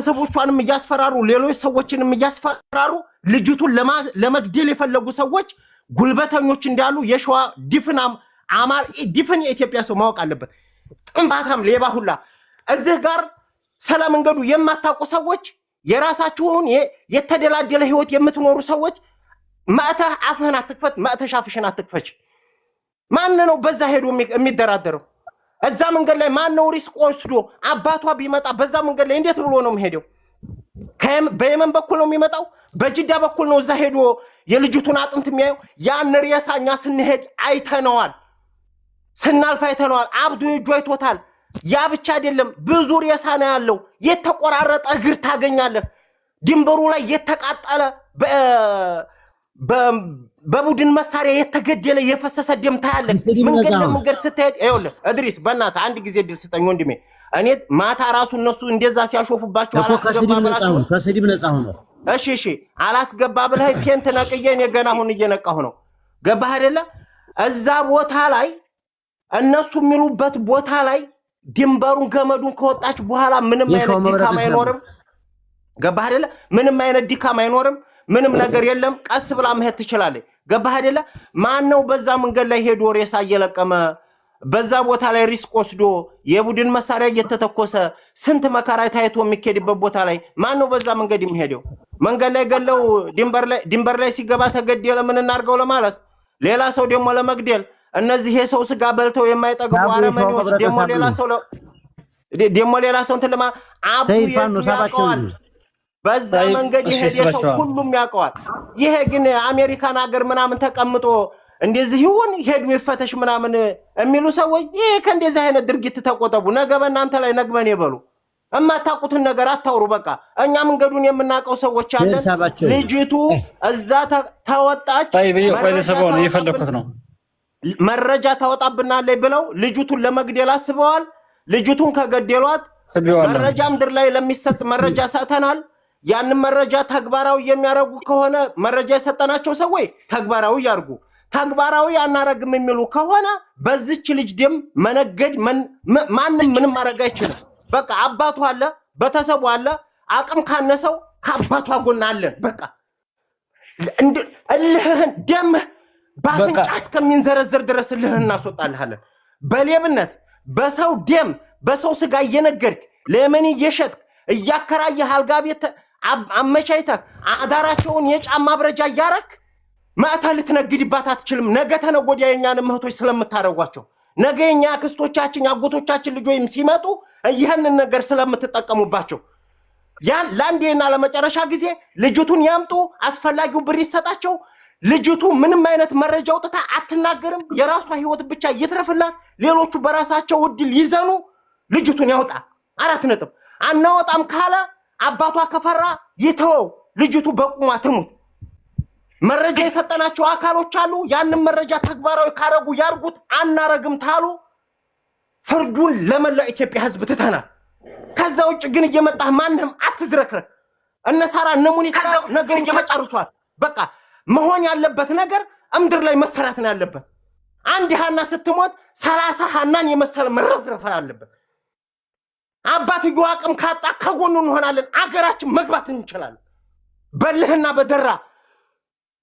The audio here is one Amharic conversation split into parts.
ቤተሰቦቿንም ያስፈራሩ ሌሎች ሰዎችንም ያስፈራሩ ልጅቱን ለመግደል የፈለጉ ሰዎች ጉልበተኞች እንዳሉ የሸዋ ዲፍን የኢትዮጵያ ሰው ማወቅ አለበት ጥንባታም ሌባ ሁላ እዚህ ጋር ሰላምንገዱ የማታውቁ ሰዎች የራሳችሁን የተደላደለ ህይወት የምትኖሩ ሰዎች ማታ አፍህን አትክፈት ማታ ሻፍሽን አትክፈች ማን ነው በዛ ሄዶ የሚደራደረው እዛ መንገድ ላይ ማን ነው ሪስክ ወስዶ አባቷ ቢመጣ በዛ መንገድ ላይ እንዴት ብሎ ነው የሚሄደው በየመን በኩል ነው የሚመጣው በጅዳ በኩል ነው እዛ ሄዶ የልጅቱን አጥንት የሚያየው ያን ሪያሳኛ ስንሄድ አይተነዋል ስናልፍ አይተነዋል አብዱ እጁ አይቶታል ያ ብቻ አይደለም ብዙ ሪያሳ ነው ያለው የተቆራረጠ እግር ታገኛለህ ድንበሩ ላይ የተቃጠለ በቡድን መሳሪያ የተገደለ የፈሰሰ ደም ታያለ መንገድ ስትሄድ አይወልህ እድሪስ በእናትህ አንድ ጊዜ ድል ስጠኝ ወንድሜ እኔ ማታ ራሱ እነሱ እንደዛ ሲያሾፉባቸው አላስገባባቸው ከስድብ ነፃ ሆኖ እሺ አላስገባ ብለህ ፔንት ነቅዬ እኔ ገና አሁን እየነቃሁ ነው ገባህ አይደለ እዛ ቦታ ላይ እነሱ የሚሉበት ቦታ ላይ ድንበሩን ገመዱን ከወጣች በኋላ ምንም አይነት ዲካም አይኖርም ገባህ አይደለ ምንም አይነት ዲካም አይኖርም ምንም ነገር የለም ቀስ ብላ መሄድ ትችላለች ገባህ አይደለ ማን ነው በዛ መንገድ ላይ ሄዶ ሬሳ እየለቀመ በዛ ቦታ ላይ ሪስክ ወስዶ የቡድን መሳሪያ እየተተኮሰ ስንት መከራ ታይቶ የሚከድበት ቦታ ላይ ማን ነው በዛ መንገድ የሚሄደው መንገድ ላይ ገለው ድንበር ላይ ሲገባ ተገደለ ምን እናርገው ለማለት ሌላ ሰው ደግሞ ለመግደል እነዚህ የሰው ስጋ በልተው የማይጠግቡ አረመኔዎች ደግሞ ሌላ ሰው እንትን ለማ ተይፋኑ ሰባቸው በዛ መንገድ ይሄ ሰው ሁሉም ያውቀዋል ይሄ ግን አሜሪካን ሀገር ምናምን ተቀምጦ እንደዚህ ይሁን ሄዱ ይፈተሽ ምናምን የሚሉ ሰዎች ይሄ ከእንደዚህ አይነት ድርጊት ተቆጠቡ ነገ በእናንተ ላይ ነግበን ይበሉ እማታውቁትን ነገር አታውሩ በቃ እኛ መንገዱን የምናውቀው ሰዎች አለን ልጅቱ እዛ ተወጣች ቆይተሰበው ይፈለኩት ነው መረጃ ታወጣብናለች ብለው ልጅቱን ለመግደል አስበዋል ልጅቱን ከገደሏት መረጃ ምድር ላይ ለሚሰጥ መረጃ ሰተናል ያንን መረጃ ተግባራዊ የሚያረጉ ከሆነ መረጃ የሰጠናቸው ሰዎች ተግባራዊ ያርጉ ተግባራዊ ያናረግም የሚሉ ከሆነ በዚች ልጅ ደም መነገድ ማንም ምንም ማረጋ ይችላል በቃ አባቷ አለ በተሰቡ አለ አቅም ካነሰው ከአባቷ ጎን አለን በቃ እልህን ደም ባፍንጫ እስከሚንዘረዘር ድረስ እልህን እናስወጣልሃለን በሌብነት በሰው ደም በሰው ስጋ እየነገድክ ለምን እየሸጥክ እያከራየህ አልጋ ቤት አመቻይተህ አዳራቸውን የጫማ ብረጃ እያረክ ማታ ልትነግድባት አትችልም ነገ ተነጎዲያ የኛን እህቶች ስለምታረጓቸው ነገ የኛ ክስቶቻችን አጎቶቻችን ልጆችም ሲመጡ ይሄንን ነገር ስለምትጠቀሙባቸው ያን ላንዴና ለመጨረሻ ጊዜ ልጅቱን ያምጡ አስፈላጊው ብር ይሰጣቸው ልጅቱ ምንም አይነት መረጃ ወጥታ አትናገርም የራሷ ህይወት ብቻ ይትረፍላት ሌሎቹ በራሳቸው እድል ይዘኑ ልጅቱን ያውጣ አራት ነጥብ አናወጣም ካለ አባቷ ከፈራ ይተው ልጅቱ በቁማ ትሙት መረጃ የሰጠናቸው አካሎች አሉ ያንን መረጃ ተግባራዊ ካረጉ ያርጉት አናረግም ታሉ ፍርዱን ለመላው ኢትዮጵያ ህዝብ ትተናል ከዛ ውጭ ግን እየመጣህ ማንንም አትዝረክረክ እነሳራ ነሙኒታ ነገር እየመጨርሷል በቃ መሆን ያለበት ነገር እምድር ላይ መሰራት ነው ያለበት አንድ ሃና ስትሞት 30 ሃናን የመሰለ መረፍረፍ አለበት አባትየው አቅም ካጣ ከጎኑ እንሆናለን አገራችን መግባት እንችላለን በልህና በደራ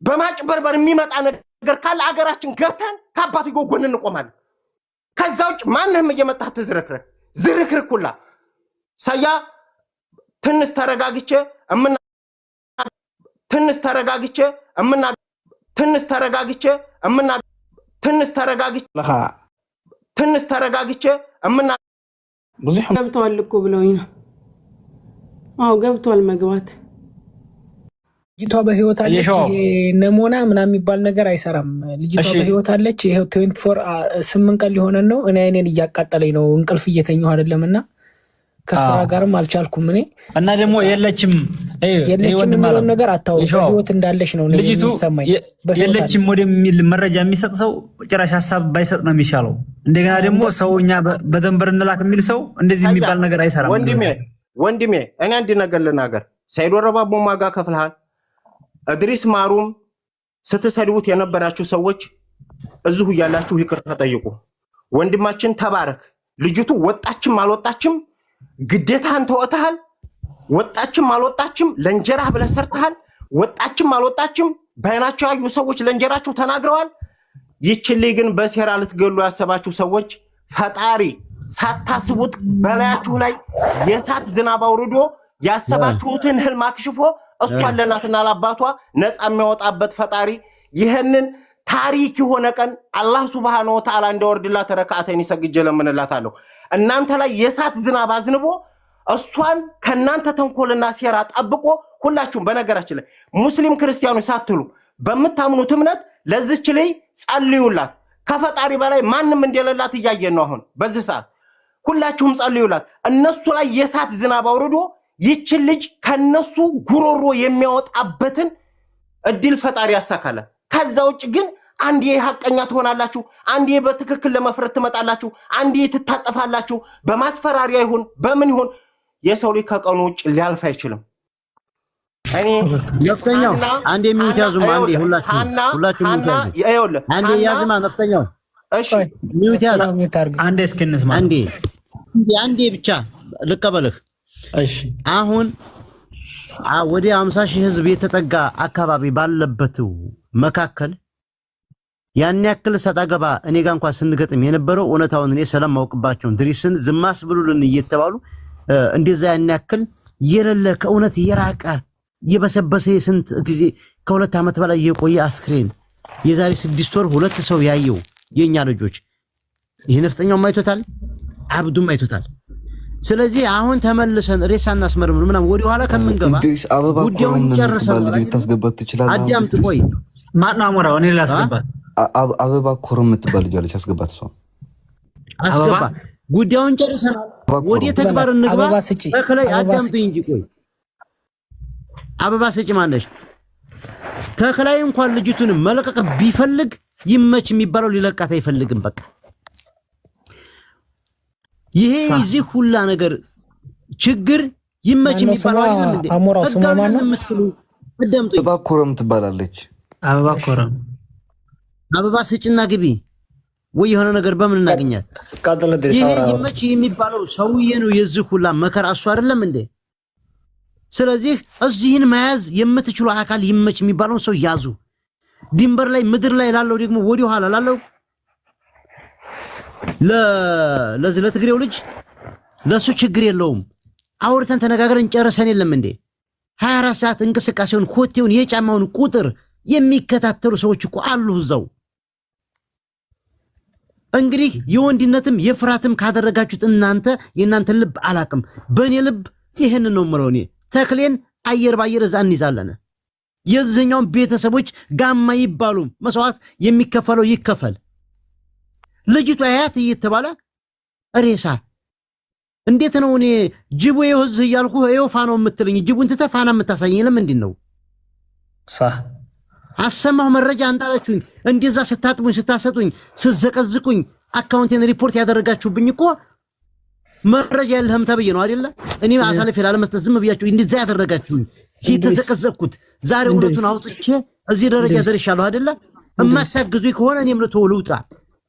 በማጭበርበር የሚመጣ ነገር ካለ አገራችን ገብተን ከአባትየው ጎን እንቆማለን ከዛ ውጭ ማንንም እየመጣህ ትዝረክረክ ዝርክርኩላ ሳያ ትንሽ ተረጋግቼ ብዙ ገብቷል እኮ ብለውኝ ነው አው ገብቷል መግባት ልጅቷ በህይወት አለች ነሞና ምናምን የሚባል ነገር አይሰራም ልጅቷ በህይወት አለች ይሄው 24 8 ቀን ሊሆነን ነው እኔ አይኔን እያቃጠለኝ ነው እንቅልፍ እየተኛው አይደለምና ከስራ ጋርም አልቻልኩም እኔ እና ደግሞ የለችም የወንድማለም ነገር አታው በህይወት እንዳለች ነው ልጅቱ የለችም ወደሚል መረጃ የሚሰጥ ሰው ጭራሽ ሐሳብ ባይሰጥ ነው የሚሻለው እንደገና ደግሞ ሰውኛ በደንበር እንላክ የሚል ሰው እንደዚህ የሚባል ነገር አይሰራም ወንድሜ እኔ አንድ ነገር ልናገር ሰይዶ ረባቦ ማጋ ከፍልሃል እድሪስ ማሩም ስትሰድቡት የነበራችሁ ሰዎች እዚሁ ያላችሁ ይቅርታ ጠይቁ ወንድማችን ተባረክ ልጅቱ ወጣችም አልወጣችም ግዴታን ተወጣሃል ወጣችም አልወጣችም ለእንጀራህ ብለህ ሰርተሃል። ወጣችም አልወጣችም ባይናቸው ያዩ ሰዎች ለእንጀራቸው ተናግረዋል። ይችልኝ ግን በሴራ ልትገሉ ያሰባችሁ ሰዎች ፈጣሪ ሳታስቡት በላያችሁ ላይ የሳት ዝናብ አውርዶ ያሰባችሁትን ህልም አክሽፎ እሷን ለእናትና ለአባቷ ነፃ የሚያወጣበት ፈጣሪ ይሄንን ታሪክ የሆነ ቀን አላህ ሱብሃነሁ ወተዓላ እንደወርድላት ረካዓተን ይሰግጄ ለምንላታለሁ። እናንተ ላይ የሳት ዝናብ አዝንቦ እሷን ከናንተ ተንኮልና ሴራ ጠብቆ ሁላችሁም በነገራችን ላይ ሙስሊም ክርስቲያኖች ሳትሉ በመታምኑት እምነት ለዚች ላይ ጸልዩላት። ከፈጣሪ በላይ ማንም እንደሌላት እያየን ነው። አሁን በዚህ ሰዓት ሁላችሁም ጸልዩላት። እነሱ ላይ የሳት ዝናብ አውርዶ ይችን ልጅ ከነሱ ጉሮሮ የሚያወጣበትን እድል ፈጣሪ ያሳካላል። ከዛ ውጭ ግን አንዴ ሐቀኛ ትሆናላችሁ፣ አንዴ በትክክል ለመፍረድ ትመጣላችሁ፣ አንዴ ትታጠፋላችሁ። በማስፈራሪያ ይሁን በምን ይሁን የሰው ልጅ ከቀኑ ውጭ ሊያልፍ አይችልም። እኔ ነፍጠኛው አንዴ ሚውት ያዙማ፣ አንዴ ሁላችሁ ሚውት ያዙ። አንዴ ያዝማ ነፍጠኛው። እሺ ሚውት ያዝ አንዴ እስኪንስማ፣ አንዴ ብቻ ልቀበልህ። እሺ አሁን ወደ 50,000 ህዝብ የተጠጋ አካባቢ ባለበት መካከል ያን ያክል ሰጣገባ እኔ ጋር እንኳን ስንገጥም የነበረው እውነታውን እኔ ሰላም ማውቅባቸው ድሪስን ዝማስ ብሉልን እየተባሉ እንደዛ ያን ያክል የሌለ ከእውነት የራቀ የበሰበሰ ስንት ጊዜ ከ2 ዓመት በላይ የቆየ አስክሬን የዛሬ 6 ወር 2 ሰው ያየው የኛ ልጆች ይሄ ነፍጠኛው ማይቶታል፣ አብዱም ማይቶታል። ስለዚህ አሁን ተመልሰን ሬሳና አስመርምር ምናምን ወዲህ ኋላ ከምንገባ እንግዲህ አበባ ኮሮን ልጅ ታስገባት ትችላለህ። አዲያምጥ ቆይ ማን አሞራው እኔ ላስገባት አበባ ኮሮን የምትባል ልጅ አለች፣ አስገባት። እሷ አስገባ። ጉዳዩን ጨርሰናል፣ ወደ ተግባር እንግባ። ተክላይ አዳምጡኝ እንጂ ቆይ አበባ ስጪ ማለሽ ተክላይ እንኳን ልጅቱን መልቀቅ ቢፈልግ ይመች የሚባለው ሊለቃት አይፈልግም። በቃ ይሄ እዚህ ሁላ ነገር ችግር ይመች የሚባለው አይደለም እንዴ? አሞራው ስማማና አዳምጡኝ። አበባ ኮሮን ትባላለች። አበባ ኮሮን አበባ ስጭና ግቢ ወይ የሆነ ነገር በምን እናገኛት? ቃጠለ ደስ ይሄ ይመች የሚባለው ሰውዬ ነው የዚህ ሁላ መከራ እሱ አይደለም እንዴ? ስለዚህ እዚህን መያዝ የምትችሉ አካል ይመች የሚባለው ሰው ያዙ። ድንበር ላይ ምድር ላይ ላለው ደግሞ ወዲህ ኋላ ላለው ለዚህ ለትግሬው ልጅ ለሱ ችግር የለውም። አውርተን ተነጋግረን ጨርሰን የለም እንዴ? 24 ሰዓት እንቅስቃሴውን ኮቴውን የጫማውን ቁጥር የሚከታተሉ ሰዎች እኮ አሉ እዛው። እንግዲህ የወንድነትም የፍራትም ካደረጋችሁት እናንተ የእናንተ ልብ አላቅም። በእኔ ልብ ይሄን ነው የምለው። እኔ ተክሌን አየር ባየር እዛ እንይዛለን። የዚህኛውን ቤተሰቦች ጋማ ይባሉ መስዋዕት የሚከፈለው ይከፈል። ልጅቷ አያት እየተባለ ሬሳ እንዴት ነው? እኔ ጅቡ ይወዝ እያልኩ ይወፋ ነው የምትልኝ? ጅቡን ተተፋና የምታሳየኝ ለምንድን ነው? አሰማሁ መረጃ አንጣላችሁኝ። እንደዛ ስታጥቡኝ ስታሰጡኝ ስዘቀዝቁኝ አካውንቴን ሪፖርት ያደረጋችሁብኝ እኮ መረጃ የለህም ተብዬ ነው አይደለ? እኔ አሳልፌ ላለመስጠት ዝም ብያችሁ እንደዛ ያደረጋችሁኝ ሲተዘቀዘቅኩት ዛሬ እውነቱን አውጥቼ እዚህ ደረጃ ደርሻለሁ አይደለ? እማታግዙኝ ከሆነ እኔም ልውጣ።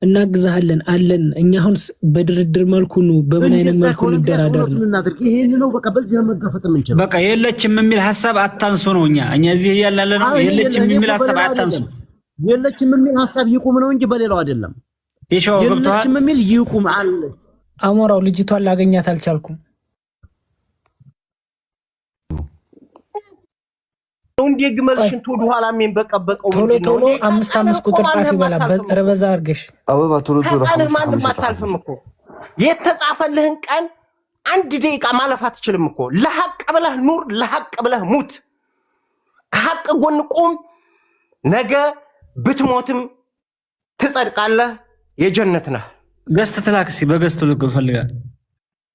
እናግዛለን አለን። እኛ አሁን በድርድር መልኩ ነው በምን አይነት መልኩ እንደራደር ነው? ይሄን ነው በቃ በዚህ ነው መጋፈጥ የምንችለው። በቃ የለችም የሚል ሐሳብ አታንሱ ነው። እኛ እዚህ ያላለ ነው የለችም የሚል ሐሳብ አታንሱ። የለችም የሚል ሐሳብ ይቁም ነው እንጂ በሌላው አይደለም። ይሻው ገብቷል። የለችም የሚል ይቁም አለ። አሞራው ልጅቷን ላገኛት አልቻልኩም። እንዴ ግመልሽን ቶሎ ኋላ ምን በቀበቀው ቶሎ 5 ቁጥር ጻፊ በላ ረበዛ አርገሽ አበባ ቶሎ ማንም አታልፍም እኮ የተጻፈልህን ቀን 1 ደቂቃ ማለፍ አትችልም እኮ። ለሐቅ ብለህ ኑር፣ ለሐቅ ብለህ ሙት። ከሐቅ ጎን ቁም። ነገ ብትሞትም ትጸድቃለህ፣ የጀነት ነህ። ገስት ትላክሲ በገስቱ ልክ ፈልጋል።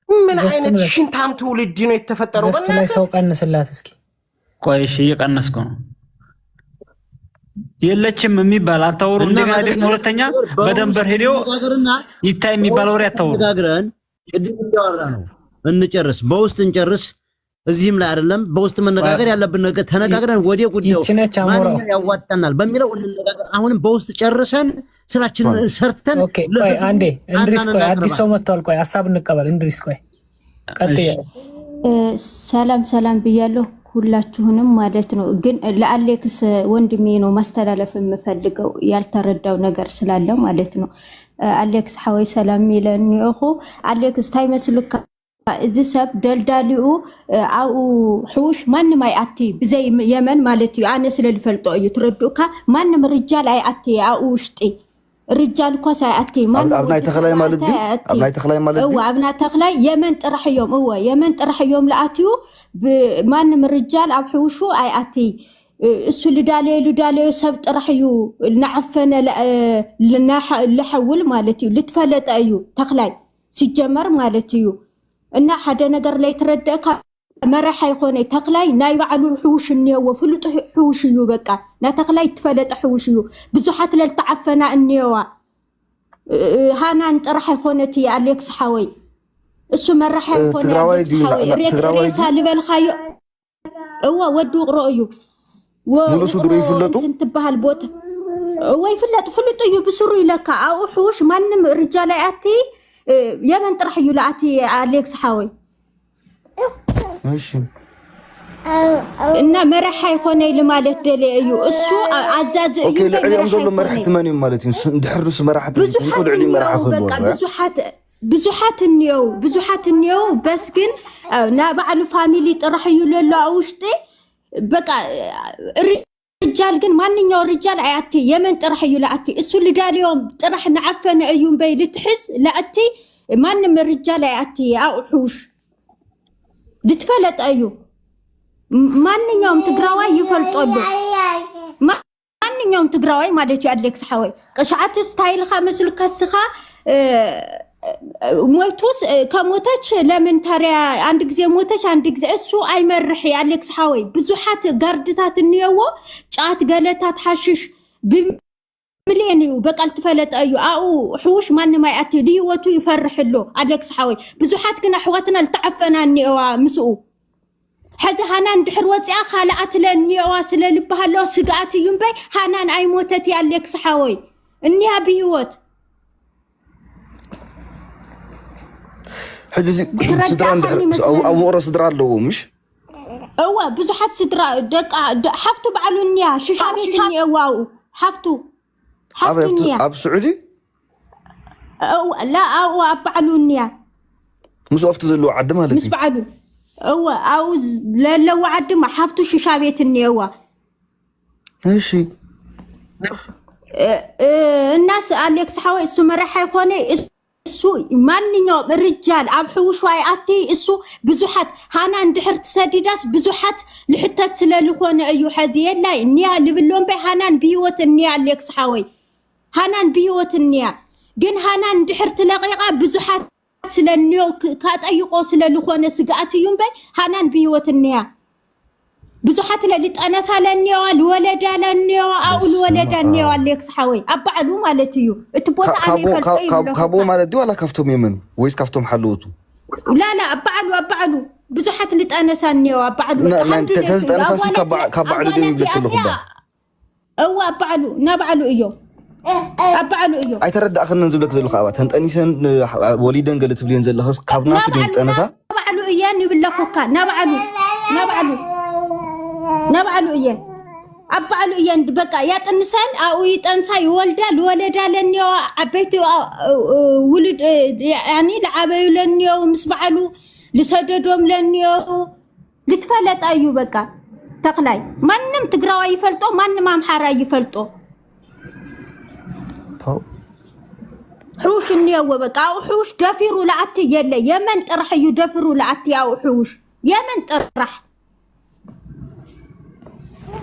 ምን አይነት ሽንታም ትውልድ ነው የተፈጠረው? ገስት ላይ ሰው ቀንስላት እስኪ። ቆይሽ እየቀነስኩ ነው። የለችም የሚባል አታውሩ። እንደገና ደግሞ ሁለተኛ በደንበር ሄዲዮ ይታይ የሚባል ወሬ አታውሩ። ተነጋግረን ቅድም እንዳወራ ነው እንጨርስ፣ በውስጥ እንጨርስ። እዚህም ላይ አይደለም በውስጥ መነጋገር ያለብን ነገር ተነጋግረን ወደ ጉዳዩ ማንኛ ያዋጣናል በሚለው እንነጋገር። አሁንም በውስጥ ጨርሰን ስራችንን ሰርተን ቆይ አንዴ እንድሪስ ቆይ አዲስ ሰው መጥቷል። ቆይ ሐሳብ እንቀበል። እንድሪስ ቆይ ቀጥይ። ሰላም ሰላም ብያለሁ ሁላችሁንም ማለት ነው። ግን ለአሌክስ ወንድሜ ነው ማስተላለፍ የምፈልገው ያልተረዳው ነገር ስላለ ማለት ነው። አሌክስ ሐወይ ሰላም ይለኒኹ አሌክስ ታይመስልካ እዚ ሰብ ደልዳሊኡ አው ሕውሽ ማንም አይአቲ ብዘይ የመን ማለት እዩ አነ ስለልፈልጦ እዩ ትረዱካ ማንም ርጃል አይአቲ አው ውሽጢ رجال كوسا أتي من أبناء تخلاي مالدي أبناء تخلاي مالدي هو أبناء تخلاي يمن طرح يوم هو يمن طرح يوم لأتيو بمان من رجال أو حوشو أي أتي السو لدالي سب طرح يو نعفنا لحول مالتيو لتفلت أيو تخلاي سجمر مالتيو إن حدا نقر لي تردك مرح يخوني تخلاي ناي بعلو حوش النيو وفلط حوشيو بقى نا تخلاي تفلت حوشيو بزحات للتعفنا النيو هانا انطرح يخونتي أليكس حوي السو مرح يخوني ريسا لبالخايو هو ودو رأيو ملو سدرو يفلطو تنتبه البوت هو فلطو يبسرو لك أو حوش مانم رجالاتي يمن طرح يلاتي أليكس حوي ماشي إن مرحة يكون إلى مالت دليل السو عزاز أوكي اليوم زول مرحة ثمانية مالتين ندحرس مرحة نقول عليه مرحة خبر بزحات النيو بس كن نابع فاميلي طرح يللا عوشتي بقى الرجال كن ما نيو رجال عياتي يمن طرح يلاتي السو اللي دار يوم طرح نعفن أيوم بيد تحس لاتي ما نم الرجال عياتي أو حوش دتفلت أيو ማንኛውም ትግራዋይ ይፈልጦሉ ማንኛውም ትግራዋይ ማለት እዩ አሌክስ ሐወይ ቀሻዓት ስታይልካ መስል ከስኻ ሞይቱስ ከሞተች ለምን ታሪያ አንድ ጊዜ ሞተች አንድ ጊዜ እሱ አይመርሕ አሌክስ ሐወይ ብዙሓት ጋርድታት እንየዎ ጫት ገለታት ሓሽሽ بمليون بقال تفلت أيو أو حوش ماني ما يأتي لي وتو يفرح له أليكس حوي بزحات كنا حواتنا التعفنا اني مسؤول حزا هانان دحر وصيا خالات لني واصل لبها له سقات ينبي هانان اي موتتي أليكس حوي اني بهوت حجزي سدران او ورا سدران له مش هو بزحات سدرا دق حفتو بعلو النيا ششابيت النيا واو حفتو اب سعودي او لا او بعلو النيا مش افت زلو عد مالك مش بعلو هو عاوز لا وعد ما حفتو ششابيت النيوا ماشي الناس أليكس حوي السو مرحة يكوني السو مانيو الرجال اب حوش واي اتي السو بزحات هانا ندحر تسديداس بزحات لحتات سلالكون ايو حزيه لا نيا لبلون بي هانا بيوت النيا أليكس حوي هانا بيوت النيا جن هانا ندحر تلاقيقه بزحات سلنيو كاطيقو سللخونه سقات ينبي هانان بيوت النيا بزحات اللي انا سالنيو الولد لنيو او الولد النيو أليكس حوي ابعلو مالتيو اتبوت اني كابو مالتي ولا كفتم يمن ويس كفتم حلوتو لا ابعلو بزحات اللي انا سالنيو ابعلو لا انت تنزل انا ساسي كبعلو دي لك لهم هو ابعلو نبعلو ايو أبعلو إيو أي ترد أخذنا نزول لك ذو الخوات هنت أنيسن وليدا قالت بلي نزل لخص قابنا تدين أنسا نبعلو إياني بالله كوكا نبعلو إيان أبعلو إيان بقى يا تنسان أو يتنسى يولدا الولدا لنيو عبيتو ولد يعني لعبيو لنيو مسبعلو لسددوم لنيو لتفلت أيو بقى تقلاي منم تقراوا يفلطو منم أمحارا يفلطو حوش النيو بقى أو حوش دفروا لعتي يلا يمن طرح يدفروا لعتي أو حوش يمن طرح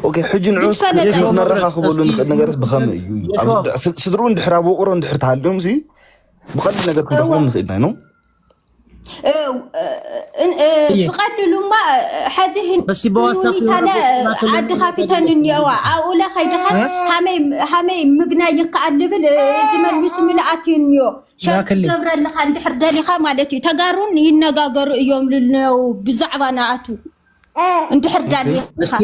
اوكي حج نعوس كيف نرخا خبلو نخد نغرس بخم سدرون دحرا بقرو ندحر تعلم زي بقد نغر كدفون نخدنا نو بقللو ما حزهن بس بواسط عد خافتن النيو أولا خيد خاص حمي مقنا يقلبل زمن يسمي لعتي النيو شاكل زبر اللي خان دحر داليخا مالتي تقارون ينغاغرو يوم للنيو بزعبا نعتو اندحر داليخا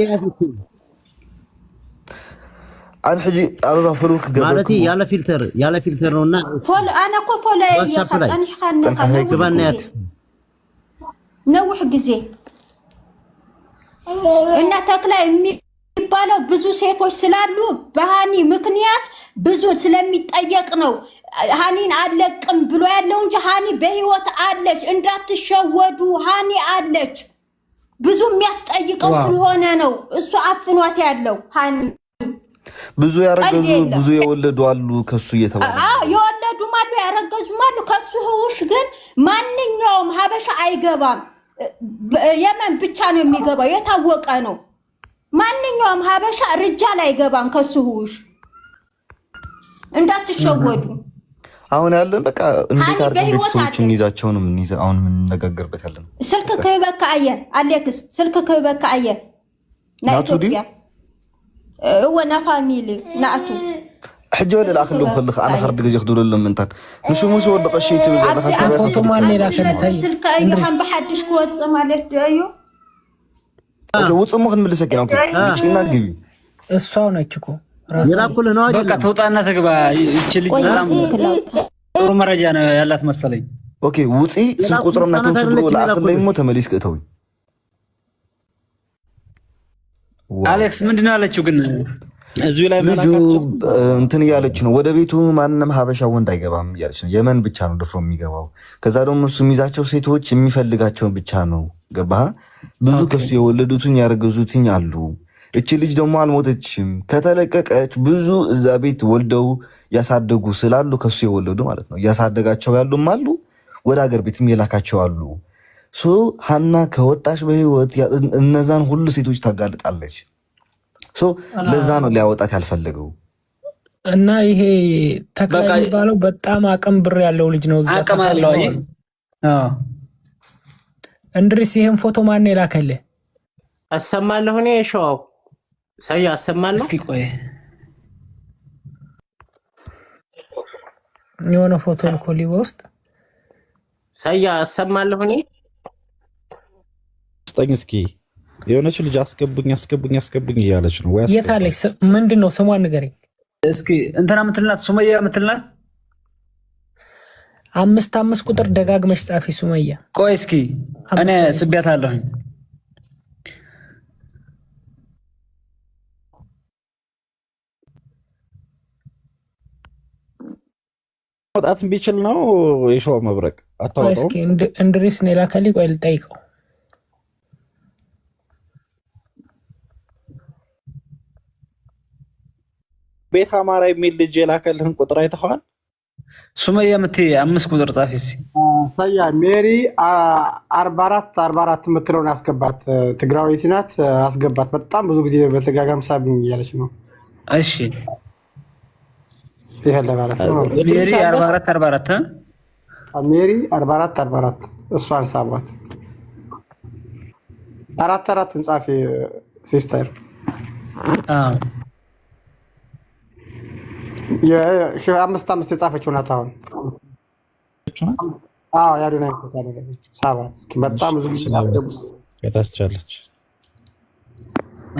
أنا حجي أبغى فلوك قبل مالتي يالا فلتر نونا فول أنا كو فول يا خاص أنا خان كبانات ነውሕ ጊዜ እና ተክላ የሚባለው ብዙ ሴቶች ስላሉ በሃኒ ምክንያት ብዙ ስለሚጠየቅ ነው ሃኒን አለቅም ብሎ ያለው እንጂ ሃኒ በህይወት አለች እንዳትሸወዱ ሃኒ አለች ብዙ የሚያስጠይቀው ስለሆነ ነው እሱ አፍኗት ያለው ሃኒ ብዙ ያረገዙ ብዙ የወለዱ አሉ ከሱ እየተባለ የወለዱ ማሉ ያረገዙ ማሉ ከሱ ህውሽ ግን ማንኛውም ሀበሻ አይገባም የመን ብቻ ነው የሚገባው የታወቀ ነው ማንኛውም ሀበሻ ርጃል አይገባም ከሱ ህውሽ እንዳትሸወዱ አሁን ያለን በቃ እንዴት አድርገን ቤተሰቦችን እንይዛቸው ነው እንይዛ አሁን ምን ነጋገርበት ያለን ስልክ ከበካ አየ አሌክስ ስልክ ከበካ አየ ናኢትዮጵያ وانا فاميلي ناتو حجه ولا الاخ اللي مخلخ انا خرد جي يخدوا لهم انت مش ودق شيء تبي زعما فوتو ماني لا كنساي سلك ايهم بحدش كوت مالت ايو وصم خنملسك ነው እጪና ግቢ እሷው ነች እኮ ይራኩል ነው አይደል በቃ ተውጣና ተግባ እቺ ልጅ በጣም ጥሩ መረጃ ነው ያላት መሰለኝ ኦኬ ውጪ ስልክ ቁጥሩና ተንስብሎ ለአፍ ላይ ሞ ተመልስ ከተው አሌክስ ምንድነው ያለችው ግን እዚሁ ላይ መላካቸው እንትን ያለች ነው ወደ ቤቱ ማንንም ሀበሻ ወንድ አይገባም ያለች ነው የመን ብቻ ነው ደፍሮ የሚገባው ከዛ ደግሞ እሱ የሚዛቸው ሴቶች የሚፈልጋቸው ብቻ ነው ገባ ብዙ ከሱ የወለዱትን ያረገዙትን አሉ እቺ ልጅ ደግሞ አልሞተችም ከተለቀቀች ብዙ እዛ ቤት ወልደው ያሳደጉ ስላሉ ከሱ የወለዱ ማለት ነው ያሳደጋቸው ያሉም አሉ ወደ ሀገር ቤትም የላካቸው አሉ ሶ ሃና ከወጣሽ በህይወት እነዛን ሁሉ ሴቶች ታጋልጣለች ሶ ለዛ ነው ሊያወጣት ያልፈለገው እና ይሄ ተክላይ የሚባለው በጣም አቅም ብር ያለው ልጅ ነው እዛ አቅም ያለው እንድሪስ ይሄን ፎቶ ማን የላከልህ አሰማለሁ እኔ ሾው ሳይ አሰማለሁ እስኪ ቆይ የሆነ ፎቶ ልኮሊ ውስጥ ሳይ አሰማለሁ እኔ ስጠኝ እስኪ የሆነች ልጅ አስገቡኝ እያለች ነው ወይ የታለች ምንድነው ስሟን ንገረኝ እስኪ እንትና ምትልናት ሱመያ ምትልናት 5 ቁጥር ደጋግመሽ ጻፊ ሱመያ ቆይ እስኪ እኔ ስቢያታለሁ ወጣት ቢችል ነው የሾው መብረቅ አታውቀው እስኪ እንድሪስ ነው ላከልኝ ቆይ ልጠይቀው ቤት አማራ የሚል ልጅ የላከልህን ቁጥር አይተኸዋል ሱመያ ምት 5 ቁጥር ጻፊ እስኪ ሳያ ሜሪ 44 ምትለውን አስገባት ትግራዊት ናት አስገባት በጣም ብዙ ጊዜ በተጋጋም ሳብኝ እያለች ነው እሺ ይሄ ለማለት ነው ሜሪ 44 ሜሪ 44 እሷን ሳባት 44 እንጻፊ ሲስተር አምስት የጻፈችው ናት አሁን ያዱናይ ፎቶ አደረገችው ሳባት እስኪ በጣም ብዙ ጊዜ ከታቻለች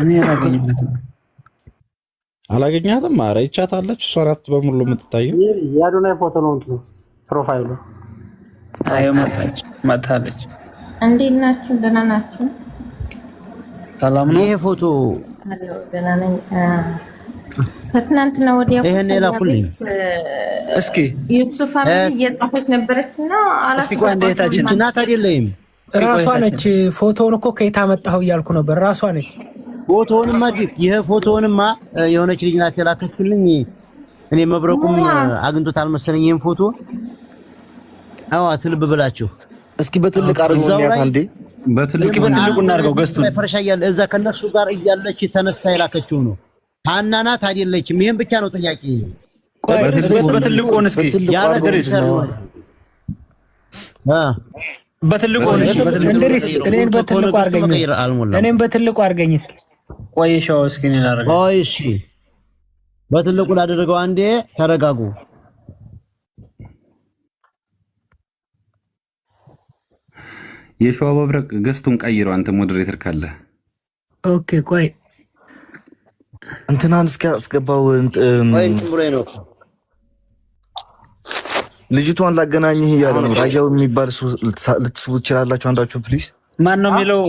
እኔ አላገኛትም ኧረ ይቻታለች እሷ ናት በሙሉ የምትታየው ያዱናይ ፎቶ ነው እንትኑ ፕሮፋይሉ አይ መጣለች እንዴት ናችሁ ደህና ናችሁ ሰላም ነው ይሄ ፎቶ ደህና ነኝ ከትናንትና ወዲያ ይሄን የላኩልኝ እስኪ ዩሱፍ አመን እየጻፈች ነበረችና እስኪ ቆይ እንደታችን ናት አይደለም ራሷ ነች ፎቶውን እኮ ከየት አመጣኸው እያልኩ ነበር ራሷ ነች ፎቶውንማ ይሄ ፎቶውንማ የሆነች ልጅ ናት የላከችልኝ እኔ መብረቁም አግንቶታል መሰለኝ ይሄን ፎቶ ትልብ ብላችሁ እስኪ በትልቅ አርጉኛት አንዴ እስኪ በትልቁ እናርገው ገስቱን ፍረሻ ያለ እዛ ከነሱ ጋር እያለች ተነስታ የላከችው ነው ሃና ናት አይደለችም ይሄን ብቻ ነው ጥያቄ ቆይ በትልቁን እስኪ ያለ ድርስ በትልቁ እንድሪስ እኔን በትልቁ አርገኝ እኔን በትልቁ አርገኝ እስኪ ቆይ ሾው እስኪ እኔ ላረጋው ቆይ እሺ በትልቁ ላደረገው አንዴ ተረጋጉ የሾው መብረቅ ገስቱን ቀይረው አንተ ሞዴሬተር ካለ ኦኬ ቆይ እንትናን እስኪ አስገባው ቆይ ብሎ ነው ልጅቷን ላገናኝህ እያለ ነው ራያው የሚባል ልትስቡ ትችላላችሁ አንዳችሁ ፕሊዝ ማን ነው የሚለው?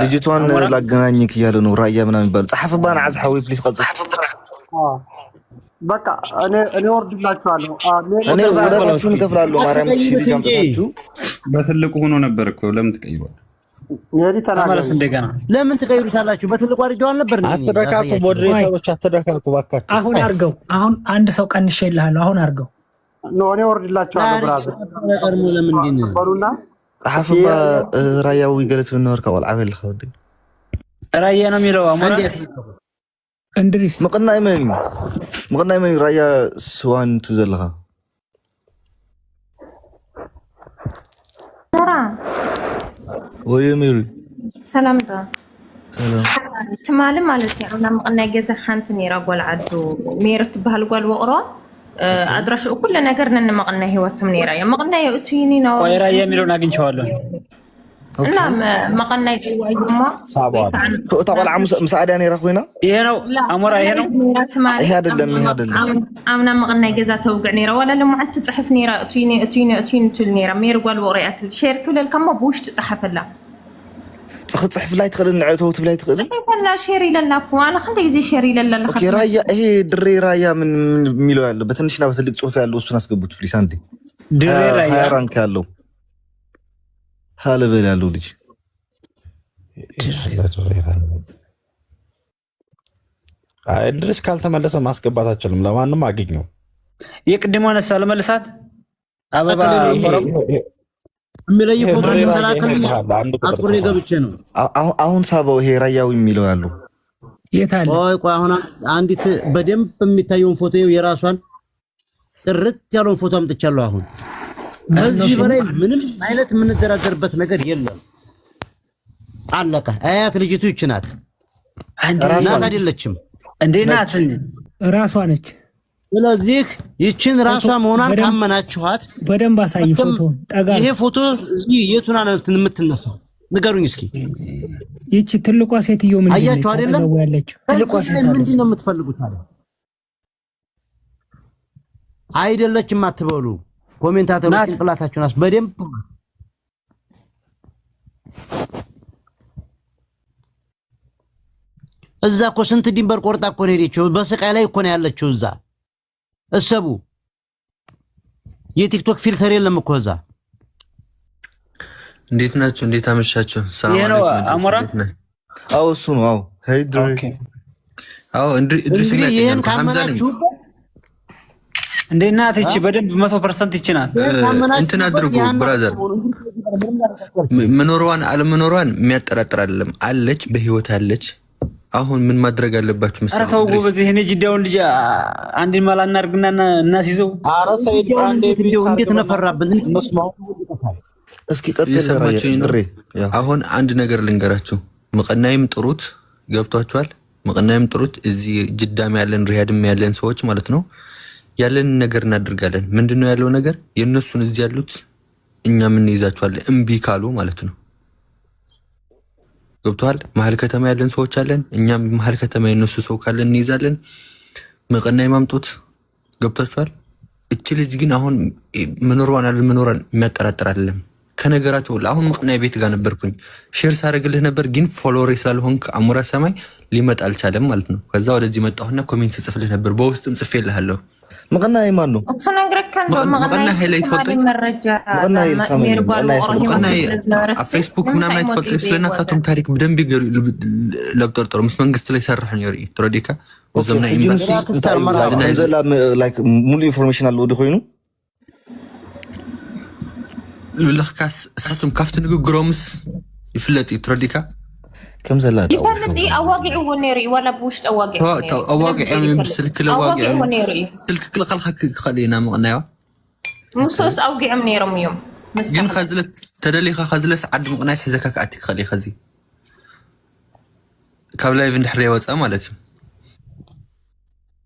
ልጅቷን ላገናኝክ እያለ ነው ራያ ምናምን ይባል ጻሐፍባን አዝሐዊ ፕሊስ ቀጽፍ በቃ እኔ ወርድላችኋለሁ። እኔ ወራታችሁን ከፍላለሁ። ማርያም እሺ ልጅ አምጥታችሁ በትልቁ ሆኖ ነበር እኮ ለምን ትቀይሯል? ኔዲ ተናገረ እንደገና ለምን ትቀይሩታላችሁ? በትልቁ አድርገው አልነበር እንዴ? አትደካኩ፣ ሞዴሬተሮች አትደካኩ ባካችሁ። አሁን አርገው። አሁን አንድ ሰው ቀንሼ ይልሃለሁ። አሁን አርገው። እኔ ወርድላችኋለሁ። ብራዘር ቀርሞ ለምንድን በሉና ጻሐፍባ ራያዊ ገለት ብንወርካ ወልዓበል ኸውዲ ራያ ነው የሚለው አሞራ እንድሪስ መቀናይ መን ራያ ስዋን ትዘለኻ ወይ ሜሪ ሰላም ዳ ሰላም ትማል ማለት ያው መቀናይ ገዛ ሓንቲ ነራ ጎልዓዱ ሜርት ባህል ጎል ወቅሮ አድራሽ ኩሉ ነገር ነን መቀናይ ህይወትም ነራ ያ መቀናይ እቱይኒ ነው ወይ ራያ የሚለውን አግኝቼዋለሁ እና መቀናይ ጥዋይማ ሳባን ተቆጣ مساعدة ነራ ኮይና ይሄ ነው አሞራ ይሄ ነው ይሄ አይደለም አምና መቀናይ ገዛ ተውግዕ ነራ ወላ ለማዓት ጽሕፍ ነራ እቱይኒ ትል ነራ ሜር ጎል ወቅሪያት ሼር ክብል ከማ በውሽጥ ጽሕፈላ ጽሕፍ ላይ ትኸድን ንዕተው ትብላይ ትኸድን ወላ ሼር ይለላኩ አና ክንደ ግዜ ሼር ይለላ ኦኬ ራያ ይሄ ድሬ ራያ ምን የሚለው ያለው በትንሽና በትልቅ ጽሑፍ ያለው እሱን አስገቡት ፕሊስ አንዴ ድሬ ራያ ራንክ ያለው ሃለበል ያለው ልጅ ድረስ ካልተመለሰ ማስገባት አችልም ለማንም አገኘው የቅድሞ ነሳ ለመልሳት አበባ የሚለይ ፎቶ ተላከልኝ አጥቁሬ ገብቼ ነው አሁን ሳባው ይሄ ራያው የሚለው ያለው የታለ ቆይ አሁን አንዲት በደንብ የሚታየውን ፎቶ የራሷን ጥርት ያለውን ፎቶ አምጥቻለሁ አሁን በዚህ በላይ ምንም አይነት የምንደራደርበት ነገር የለም አለቀ አያት ልጅቱ ይችናት ራሷ አይደለችም እንዴ ናት ራሷ ነች ስለዚህ ይችን ራሷ መሆኗን ካመናችኋት በደንብ አሳይ ፎቶን ጠጋ ይሄ ፎቶ እዚህ የቱና ነው የምትነሳው ንገሩኝ እስኪ ይቺ ትልቋ ሴትዮ ምን አያችሁ አይደለም ያለችው ትልቋ ሴትዮ ምንድን ነው የምትፈልጉት አለ አይደለችም አትበሉ ኮሜንታተሮች እንቅላታችሁን በደንብ እዛ እኮ ስንት ድንበር ቆርጣ እኮ ነው ሄደችው በስቃይ ላይ እኮ ነው ያለችው እዛ እሰቡ የቲክቶክ ፊልተር የለም እኮ እዛ እንዴት ናችሁ እንዴት አመሻችሁ ሰላም አለይኩም አሞራ አው እሱ ነው አው ሄይ ድሬ አው እንድሪስ ይሄን ካመናችሁ እንዴ ናት እቺ በደንብ 100% እቺ ናት እንትን አድርጉ ብራዘር መኖሯን አለመኖሯን የሚያጠራጥር አይደለም አለች በህይወት አለች አሁን ምን ማድረግ አለባችሁ መሰለኝ አረ ተው በዚህ እኔ ጅዳውን ልጅ አንድ ማላ እናርግና እናስይዘው አረ ሰይድ አንዴ ቪዲዮ እንዴት ነፈራብን እንስማው እስኪ ቀጥል ድሬ አሁን አንድ ነገር ልንገራችሁ መቀናይም ጥሩት ገብቷችኋል መቀናይም ጥሩት እዚህ ጅዳም ያለን ሪያድም ያለን ሰዎች ማለት ነው ያለን ነገር እናደርጋለን ምንድነው ያለው ነገር የነሱን እዚህ ያሉት እኛ ምን ይዛቸዋል እምቢ ካሉ ማለት ነው ገብቷል መሃል ከተማ ያለን ሰዎች አለን እኛም መሃል ከተማ የነሱ ሰው ካለን እንይዛለን መቀናይ ማምጡት ገብቷችኋል እቺ ልጅ ግን አሁን መኖሯን አለመኖሯን የሚያጠራጥር አይደለም ከነገራቸው አሁን መቀናይ ቤት ጋር ነበርኩኝ ሼር ሳረግልህ ነበር ግን ፎሎወር ስላልሆንክ አሞራ ሰማይ ሊመጣ አልቻለም ማለት ነው ከዛ ወደዚህ መጣሁና ኮሜንት ጽፍልህ ነበር በውስጥም ጽፌልሃለሁ مغنى مانو خنغرك كان مغنى هي تفضل مغنى فيسبوك منام يتفضل سلنا تاتم تاريخ بدن بيقر لبطرطر مس منغست لي يسرحن يوري تروديكا وزمنا ايمباسي لايك مول انفورميشن على ودو خوينو لخكاس ساتم كافت نغرومس يفلطي تروديكا كم زلات يفلطي اواقع ونيري ولا بوشت اواقع اواقع بسلك الاواقع سلك كل خلخك خلينا مغنايا مسوس اوقع منيرم يوم جن خذلت تدليخه خذلس عد مقنايس حزكك اتك خلي خزي كابلاي فين دحري وصا مالتي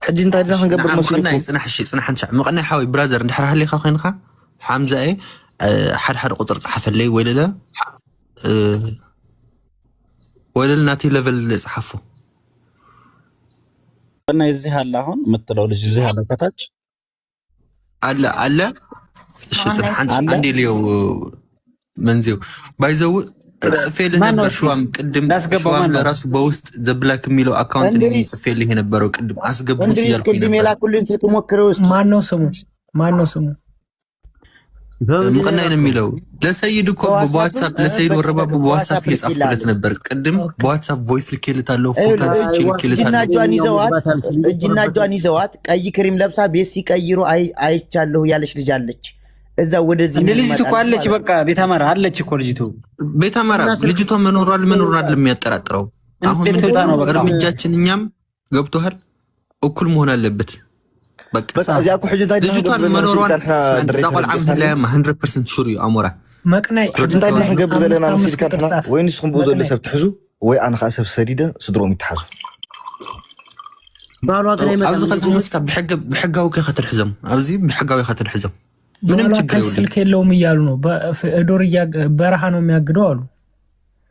حجي انت عندنا نقبل مسؤول صنح شي صنح نشع مقناي حاوي برازر ندحرها لي خاينخا حمزه اي حد قطر صحف لي ولا لا ولا الناتي ليفل صحفه انا يزي هلا هون متلو لج يزي هلا كتاج አለ እሺ ስብሓን አንዴ ሊው መንዚው ባይዘው ጽፌልህ ነበር ሹዋም ቅድም ሹዋም ለራሱ በውስጥ ዘብላክ የሚለው አካውንት ነው ጽፌልህ የነበረው ቅድም አስገቡት ይያልኩኝ ቅድም የላኩልኝ ስልክ ሞክረው እስኪ ማን ነው ስሙ ምቀናይ ነው የሚለው ለሰይድ እኮ በዋትስአፕ ለሰይድ ወረባቡ በዋትስአፕ የጻፍኩለት ነበር ቅድም በዋትስአፕ ቮይስ ልኬልታለሁ ፎቶ ልኬልታለሁ እጅና እጇን ይዘዋት ቀይ ክሪም ለብሳ ቤት ሲቀይሩ አይቻለሁ ያለች ልጅ አለች እዛ ወደዚህ እንደ ልጅቱ እኮ አለች በቃ ቤታማራ አለች እኮ ቤታማራ ልጅቷ መኖሯል አይደለም የሚያጠራጥረው አሁን እርምጃችን እኛም ገብቶሃል እኩል መሆን አለበት በቃ እዚያኩ ሕጅታይ ልጅቷን መኖሯን ዛቆል ዓመት ላይ 100% ሹሪ አሞራ መቅናይ ሕጅታይ ንገብር ዘለና መስጂድ ካትና ወይ ንስኹም ብኡ ዘሎ ሰብ ትሕዙ ወይ ኣነ ከዓ ሰብ ሰዲደ ስድሮም ይተሓዙ ባሏ ግን አይመጣም ኣብዚ ኸልቲ መስካ ብሕጋዊ ከትሕዘም ኣብዚ ብሕጋዊ ከትሕዘም ምንም ችግር የለውም ስልክ የለውም እያሉ ነው በዶር በረሃ ነው የሚያግደው አሉ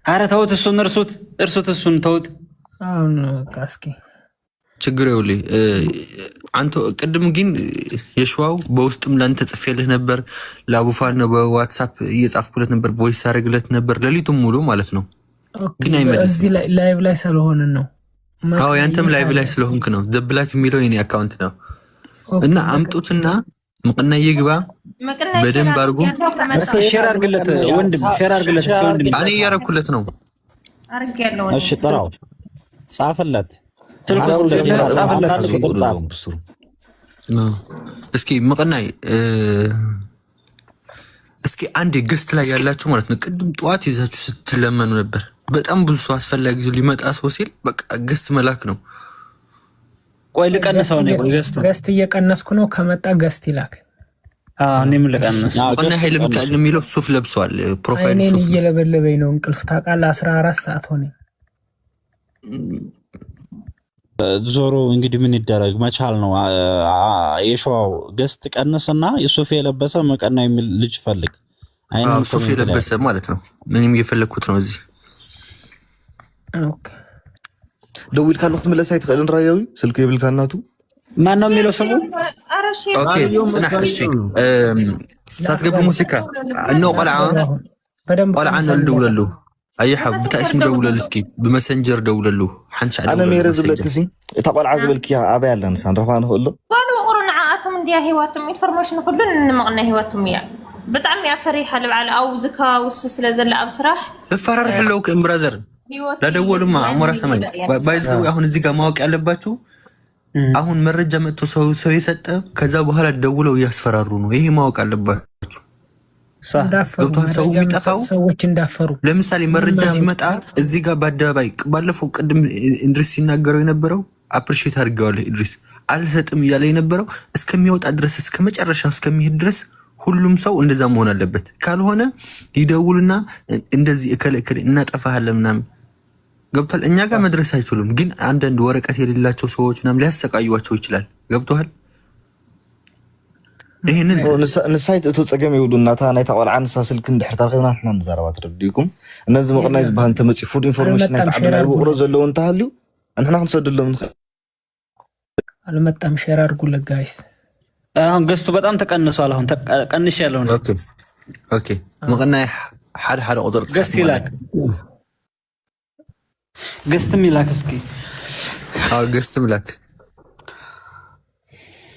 አረ ተውት እሱን እርሱት ተውት አሁን ካስኪ ችግር የለውም አንተ ቅድም ግን የሽዋው በውስጥም ላንተ ጽፌልህ ነበር ለአቡፋን ነው በዋትስአፕ እየጻፍኩለት ነበር ቮይስ አረግለት ነበር ለሊቱም ሙሉ ማለት ነው ግን አይመለስም እዚህ ላይቭ ላይ ስለሆነ ነው አዎ ያንተም ላይቭ ላይ ስለሆንክ ነው ዘብላክ የሚለው የኔ አካውንት ነው እና አምጡትና ምቅና ይግባ በደንብ አድርጉ ሼር አድርግለት ወንድም ሼር አድርግለት ወንድም እኔ ያረኩለት ነው አርጋለሁ እሺ ጥራው ጻፈለት እስኪ ምቅናይ እስኪ አንዴ ገስት ላይ ያላችሁ ማለት ነው ቅድም ጧት ይዛችሁ ስትለመኑ ነበር በጣም ብዙ ሰው አስፈላጊ ሊመጣ ሰው ሲል በቃ ገስት መላክ ነው ቆይ ልቀነሰው ነው ገስት እየቀነስኩ ነው ከመጣ ገስት ይላክ እኔም ልቀነስ እና ኃይልም ካለ የሚለው ሱፍ ለብሷል ፕሮፋይል ሱፍ እኔ እየለበለበኝ ነው እንቅልፍ ታውቃለህ 14 ሰዓት ሆነ ዞሮ እንግዲህ ምን ይደረግ መቻል ነው የሸዋው ገስት ቀነሰና የሱፍ የለበሰ መቀና የሚል ልጅ ፈልግ አይነው ሱፍ የለበሰ ማለት ነው ምንም እየፈለኩት ነው እዚህ ኦኬ ደውል ካልኩት መለሳይ ተኸልን ራያዊ ስልክ ይብልካናቱ ማን ነው የሚለው ስሙ ኦኬ ጽናህ እሺ ታትገቡ ሙዚቃ ነው ቆልዓ ነው ደውለሉ اي حب بتاع اسم دولة لسكي بمسنجر دولة له حنش انا ميرز لك كسي تقول عزبلك يا ابي يلا نسان رفعنا نقول له قالوا قرن عاتهم دي هيواتهم انفورميشن كلن مقنا هيواتهم يا بتعمي افريحه على او زكا والسوس لازل ابصراح فرح لو كم برادر لا دولوا ما عمره سمي بايزو አሁን እዚህ ጋር ማወቅ ያለባችሁ አሁን መረጃ መጥቶ ሰው ይሰጠ ከዛ በኋላ ደውለው ያስፈራሩ ነው ይሄ ማወቅ አለባችሁ ሰዎች እንዳፈሩ ለምሳሌ መረጃ ሲመጣ እዚህ ጋር በአደባባይ ባለፈው ቅድም እንድሪስ ሲናገረው የነበረው አፕሪሺየት አድርገዋለሁ እንድሪስ አልሰጥም እያለ የነበረው እስከሚወጣ ድረስ እስከመጨረሻው እስከሚሄድ ድረስ ሁሉም ሰው እንደዛ መሆን አለበት ካልሆነ ይደውልና እንደዚህ እከለከለ እናጠፋለን ምናምን ገብቷል እኛ ጋር መድረስ አይችሉም ግን አንዳንድ ወረቀት የሌላቸው ሰዎች ምናምን ሊያሰቃዩዋቸው ይችላል ገብቷል ይሄንን ንሳይት እቱ ጸገም ይውዱና ታናይ ተቆል አንሳ ስልክ እንድሕር ተረኺብና ንሕና ንዛረባ ትረዲኩም እነዚህ መቅናይ ዝባን ተመጽ ፉድ ኢንፎርሜሽን ናይ ተዓደና ይወቅሮ ዘለው እንታህልዩ እንሕና ክንሰድሎም አልመጣም ሼር አድርጉለት ጋይስ አሁን ገስቱ በጣም ተቀንሷል አሁን ቀንሽ ያለው ነው ኦኬ መቅናይ ሓደ ቁጥር ገስት ይላክ ገስት ሚላክ እስኪ ገስት ሚላክ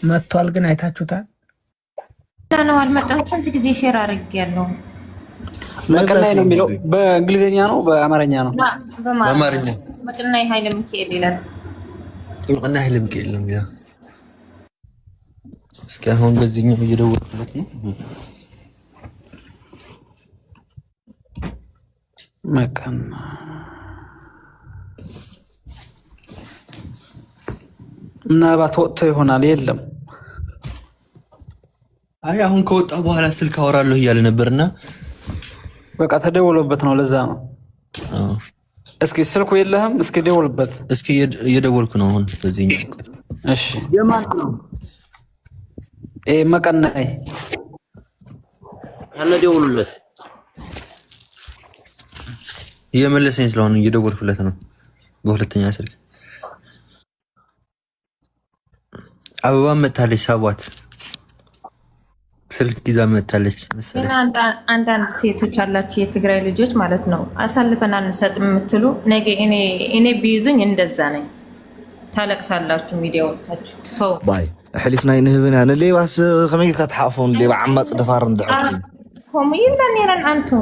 መጥቷል ግን አይታችሁታል ነው አልመጣም ስንት ጊዜ ሼር አድርጌያለሁ መቀናይ ነው የሚለው በእንግሊዘኛ ነው በአማርኛ ነው በአማርኛ መቀናይ ኃይለ ሚካኤል ይላል መቀናይ ኃይለ ሚካኤል ነው ያ እስኪ አሁን በዚህኛው እየደወልኩለት ነው መቀና ምናልባት ወጥቶ ይሆናል የለም አይ አሁን ከወጣ በኋላ ስልክ አወራለሁ እያለ ነበርና በቃ ተደውሎበት ነው ለዛ ነው እስኪ ስልኩ የለህም እስኪ ደውልበት እስኪ እየደወልኩ ነው አሁን በዚህኛው እሺ የማን ነው መቀናይ ያለ ደውሉለት እየመለሰኝ ስለሆነ እየደወልኩለት ነው በሁለተኛ ስልክ አበባ መታለች ሳቧት ስልክ ይዛ መታለች መሰለኝ። አንዳንድ ሴቶች አላችሁ የትግራይ ልጆች ማለት ነው አሳልፈን አንሰጥም የምትሉ ነገ እኔ ቢይዙኝ እንደዛ ነኝ ታለቅሳላችሁ ሚዲያ ወጣችሁ ተው ባይ حلفنا ينهبنا انا ليه بس خميت كتحافون ليه بعمص دفار ندحكم كم يبلا نيران انتو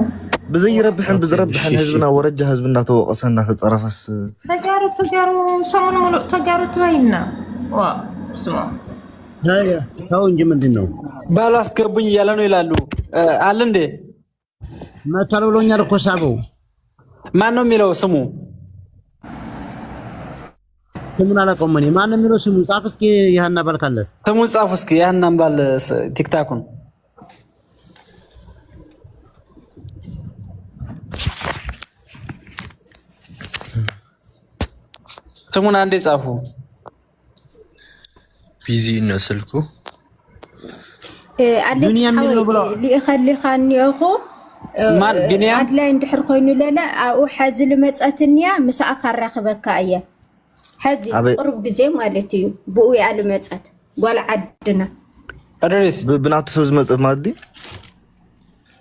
بزي يربحن بزربحن حزبنا ورجه حزبنا توقسنا تتصرفس تجارو سمون ملو تجارو توينا وا سمو هاي هاو እንጂ ምንድነው ባላስገቡኝ እያለ ነው ይላሉ አለ እንዴ መታል ብሎኛል እኮ ሳበው ማን ነው የሚለው ስሙ ስሙን አላውቀውም እኔ ማን ነው የሚለው ስሙ ጻፍ እስኪ ያህና ባልካለ ስሙን ጻፍ እስኪ ያህና ባል ቲክታኩን ስሙን አንዴ ጻፉ ቢዚ ነው ስልኩ አሌክስ ሊኸሊ ኻኒኹ ማን ቢኒያ አድላይ እንድሕር ኮይኑ ለላ አኡ ሓዝል መጻትንያ ምሳኣ ካራኸበካ እያ حزي قرب جزء مالتي بوي على مزات ولا عدنا أدريس بنعطي سوز مزات مادي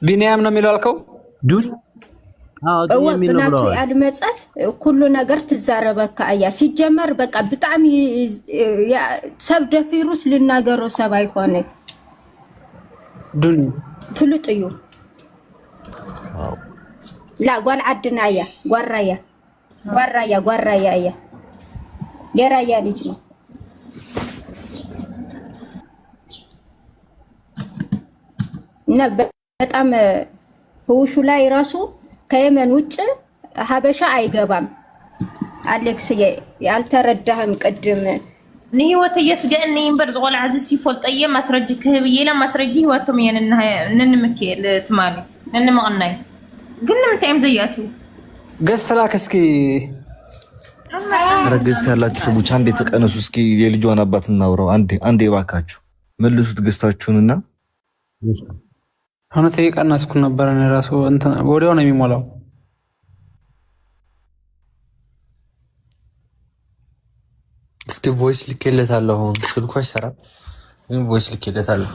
بنيام نميلو الكو دول بنعطي على مزات كلنا قرت الزاربك أيا سيجمر بقى بتعمي سبب فيروس لنا قرو سباي خاني دول فلوت أيو لا قال عدنا يا قرايا يا የራያ ልጅ ነው እና በጣም ሁሹ ላይ ራሱ ከየመን ውጭ ሀበሻ አይገባም አሌክስ ያልተረዳህም ቅድም ንህይወት የስገኒ እንበር ዝቆል ዓዚ ሲፈልጠየ ማስረጅ ክህብ የለ ማስረጅ ህይወቱም ነንምክል ትማሊ ነንመቅናይ ግን ምንታይም ዘያቱ ገስተላክ እስኪ ረግስት ያላችሁ ሰዎች አንዴ ተቀነሱ እስኪ የልጇን አባት እናውራው አንዴ ባካችሁ መልሱት ገስታችሁንና አሁን ተይቀናስኩ ነበር እኔ ራሱ እንትን ወዲያው ነው የሚሞላው እስኪ ቮይስ ልኬለታለሁ ስልኩ አይሰራም ግን ቮይስ ልኬለታለሁ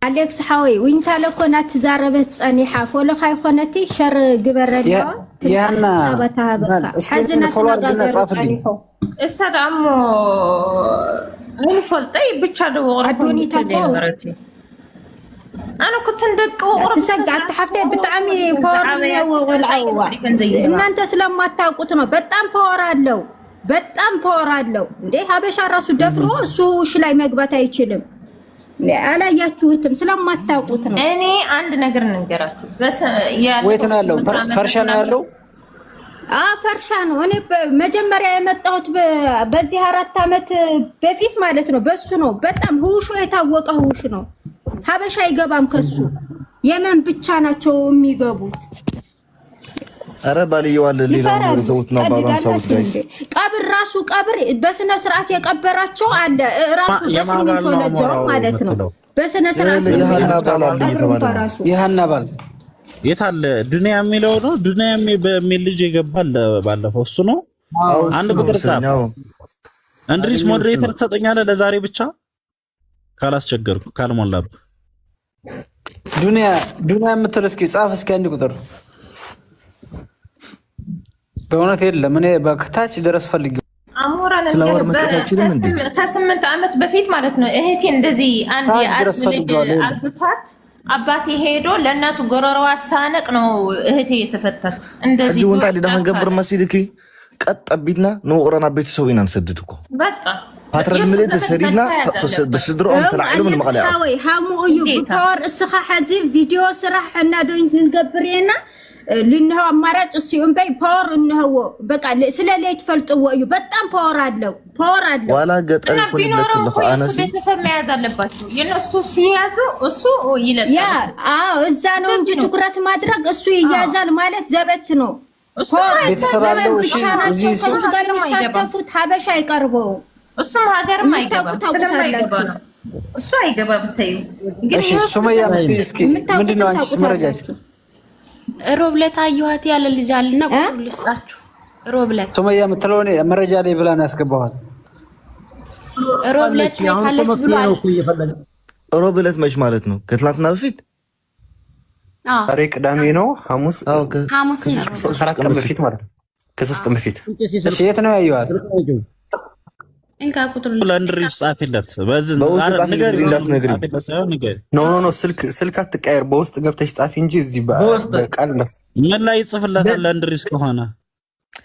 أليكس حاوي وين تالكونا تزاربت صنيحة فولو خاي خونتي شر جبرلها يانا سبتها بكا حزنت نغادر صنيحو استاذ امو هل فلطي بتشادو ادوني تاكو انا كنت ندق وقرب تسقع تحفتي بتعمي باور والعوا ان انت سلام تاوقت ነው በጣም ፓወር አለው እንዴ ሀበሻ ራሱ ደፍሮ እሱ እሺ ላይ መግባት አይችልም አላያችሁትም ስለማታውቁት ነው እኔ አንድ ነገር እንገራችሁ በስ ወይት ነው ያለው ፈርሻ ነው ያለው ፈርሻ ነው እኔ መጀመሪያ የመጣሁት በዚህ 4 አመት በፊት ማለት ነው በሱ ነው በጣም ሁሹ የታወቀ ሁሹ ነው ሀበሻ አይገባም ከሱ የመን ብቻ ናቸው የሚገቡት አረ ባልየዋል ሌላ ነው ዘውትና ባባን ሰውት ጋይስ ቀብር ራሱ ቀብር በስነ ስርዓት የቀበራቸው አለ ራሱ በስሚንቶ ለዛው ማለት ነው በስነ ስርዓት ይሃና ባል የታለ ዱንያ የሚለው ነው ዱንያ በሚል ልጅ ይገባል ባለፈው እሱ ነው አንድ ቁጥር ጻፍ እንድሪስ ሞዴሬተር ተሰጠኛለ ለዛሬ ብቻ ካላስቸገርኩ ካልሞላብ ዱንያ የምትል እስኪ ጻፍ እስኪ አንድ ቁጥር በእውነት የለም እኔ በከታች ድረስ ፈልጌ አሞራን ከ8 አመት በፊት ማለት ነው እህቴ እንደዚህ አንድ አግቷት አባቴ ሄዶ ለእናቱ ጎረሮዋ ሳነቅ ነው እህቴ የተፈታች እንደዚህ ወንታ ሊዳን ገብር መስይልኪ ቀጠቢትና ነው ኦራና ቤተሰብ ይናን ሰድድኩ በቃ ፓትረል ምልት ሰሪና በስድሮም ተላዕሉ ምን መቀለ ወይ ሃሙ እዩ ፓወር እስኻ ሐዚ ቪዲዮ ስራሕ እና ዶንት ንገብርየና لنه أمارات السيوم بي باور إنه بقى سلالي تفلتوا ويو بتأم باور عدلو ولا قد ألفون لك اللخ أنا سي بيتفهم ميازا لباتو ينستو سيازو أسو يلتو يا الزانو انجي تكرات مادرق أسو يجازال مالت زبتنو بيتسرع له شيء زي سو أسو قالوا يساتفوت حبشا يقربو أسو مهاجر ما يقبا سلم ما يقبا أسو يقبا بتايو أشي سمية بتيسكي مدينو عنش مرجاج ሮብለት አየኋት ያለ ልጅ አለና ቁጥር ልስጣችሁ። ሮብለት ሱመያ የምትለው መረጃ ላይ ብላ ነው ያስገባዋል። ሮብለት ካለች ብሏል። ሮብለት መች ማለት ነው? ከትላንትና በፊት ዛሬ ቅዳሜ ነው። ሐሙስ ሐሙስ ቀን በፊት ማለት ነው። ከ3 ቀን በፊት። እሺ የት ነው ያየዋት? እንካ ቁጥር ለእንድሪስ ጻፊለት። በውስጥ ጻፊለት እንዳትነግሪኝ። ኖ ስልክ አትቀያየር። በውስጥ ገብተሽ ጻፊ እንጂ እዚህ በቃል ነው። ምን ላይ ይጽፍላታል? ለእንድሪስ ከሆነ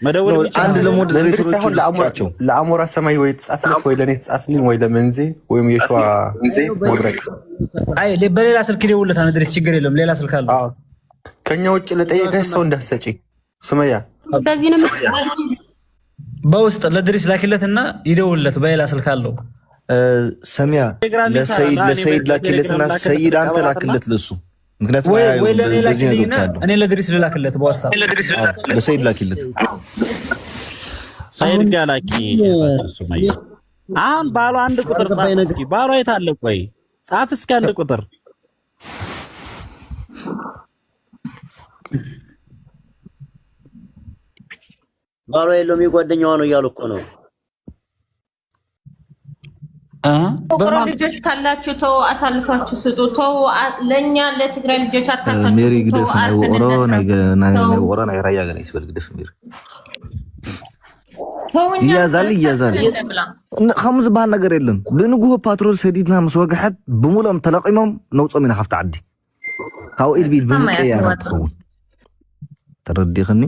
መደወል ብቻ አንድ ለሞዴሬተሮች ልስጣቸው። ለአሞራ ሰማይ ወይ ተጻፍለት ወይ ለኔ ተጻፍልኝ ወይ ለመንዜ ወይም የሸዋ መድረክ። አይ በሌላ ስልክ ይደውልለታል። እንድሪስ ችግር የለም። ሌላ ስልክ አለ። ከኛ ውጭ ለጠየቀሽ ሰው እንዳትሰጪ ሱመያ። በዚህ ነው በውስጥ ለድሪስ ላኪለትና ይደውልለት። በሌላ ስልክ አለው። ሰሚያ ለሰይድ ላኪለትና ሰይድ አንተ ላክለት ለሱ። ምክንያቱም ወይ ለሌላ ላኪልና እኔ ለድሪስ ልላክለት በዋትስአፕ ለሰይድ ላኪለት። ሰይድ ጋር ላኪ። አሁን ባሉ አንድ ቁጥር ጻፍ እስኪ። ባሉ የት አለ? ቆይ ጻፍ እስኪ አንድ ቁጥር። ባሏ የለውም የጓደኛዋ ነው እያሉ እኮ ነው። ኦሮሞ ልጆች ካላችሁ ተው፣ አሳልፋችሁ ስጡ። ተው ለኛ ለትግራይ ልጆች አታካቱ። ሜሪ ግደፍ ናይ ወሮ ናይ ወሮ ናይ ራያ ገና ይስበል ግደፍ ሜሪ ይያዛል። خمس بحال ነገር የለም። ብንጉሆ ፓትሮል ሰዲድና ምስ ወግሐት ብሙሎም ተለቂሞም ነውጾም ኢና ሓፍቲ ዓዲ ካው ኢድ ቢል ብምቀያር ትኸውን ተረዲኽኒ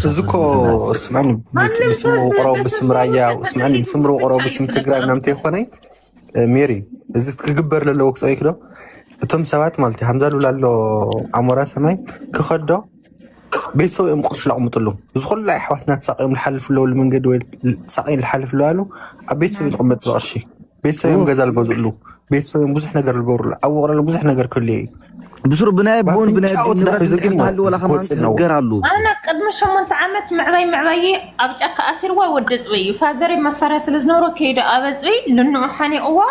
እዝኮ እስማኒ ብስሙ ቆራው ብስም ራያ እስማኒ ብስም ቆራው ብስም ትግራይ ምናምን ተይኾነይ ሜሪ እዚ ክግበር ለለ ወቅጾ ይክዶ እቶም ሰባት ማለት ሓምዛ ሉላሎ አሞራ ሰማይ ክኸዶ ቤተሰብ ቁርሽ ላቅምጥሉ ዝኹሉ ኣሕዋትና ተሳቂዮም ዝሓልፍሉ መንገዲ ወይ ተሳቂዮም ዝሓልፍሉ አሉ ኣብ ቤተሰብ ይቕመጥ ዝቕርሺ ቤተሰብ ገዛ ልገዝኡሉ ቤተሰብ ብዙሕ ነገር ዝገብሩሉ ኣብ ወቕረሉ ብዙሕ ነገር ክልዩ بسر بناي بون بناي هل ولا خمان كغرالو انا قدم 8 عامت معباي ابجاك اسير وا ودصبي فازري مسارا سلازنورو كيدا ابصبي لنو حني قوا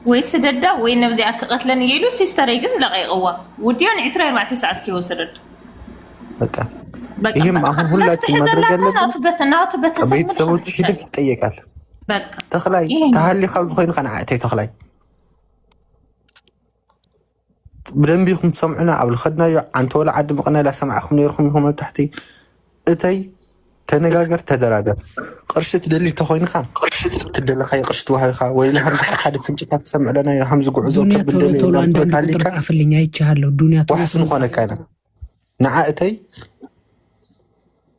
وي سددا وي نبدي اكقتلن يلو سيستري كن لقيقوا وديان 24 ساعات كيو سدد بقى ይሄም አሁን ሁላችን ማድረግ ያለብን ቤተሰቦች ሂደት ይጠየቃል። በቃ ተخላይ ተሃሊ ካብ ዝኾይን ከናዓተይ ተخላይ بدنبيكم تسمعنا قبل خدنا عن ولا عد مقنا لا سمعكم نيركم هم تحتي اتي تنغاغر تدرادر قرش تدلي تخوين خان تدلي خي قرشت وهي خا ولا همز حد فنجت تسمع لنا يا همز قعزو تبدل لي تعليك عفلني يچالو دنيا وحسن خونه كان نعاتي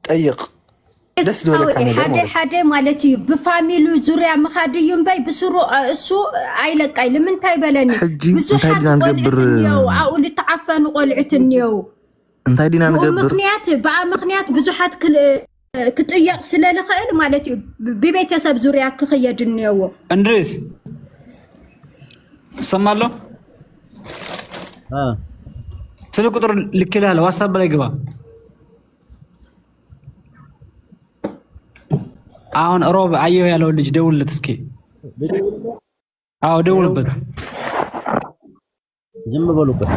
طيق دس دوله كان حدا مالتي بفاميلو زوريا مخاديون باي بسرو اسو ايلقاي لمن تاي بلني بزحات نغبر او لتعفن قلعتنيو انتي دينا نغبر مخنيات بزحات كطيق سلالخيل مالتي ببيتسب زوريا كخيدنيو اندريس سمالو سلو قطر لكلها واتساب ላይ ግባ አሁን ሮብ አየው ያለው ልጅ ደውልለት እስኪ። አዎ ደውልበት። ዝም በሉበት።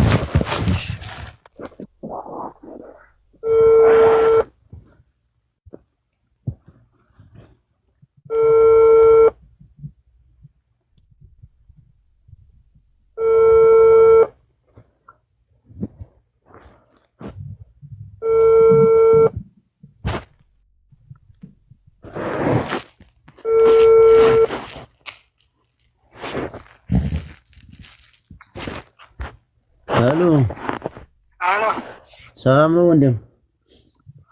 الو سلام ነው ወንድም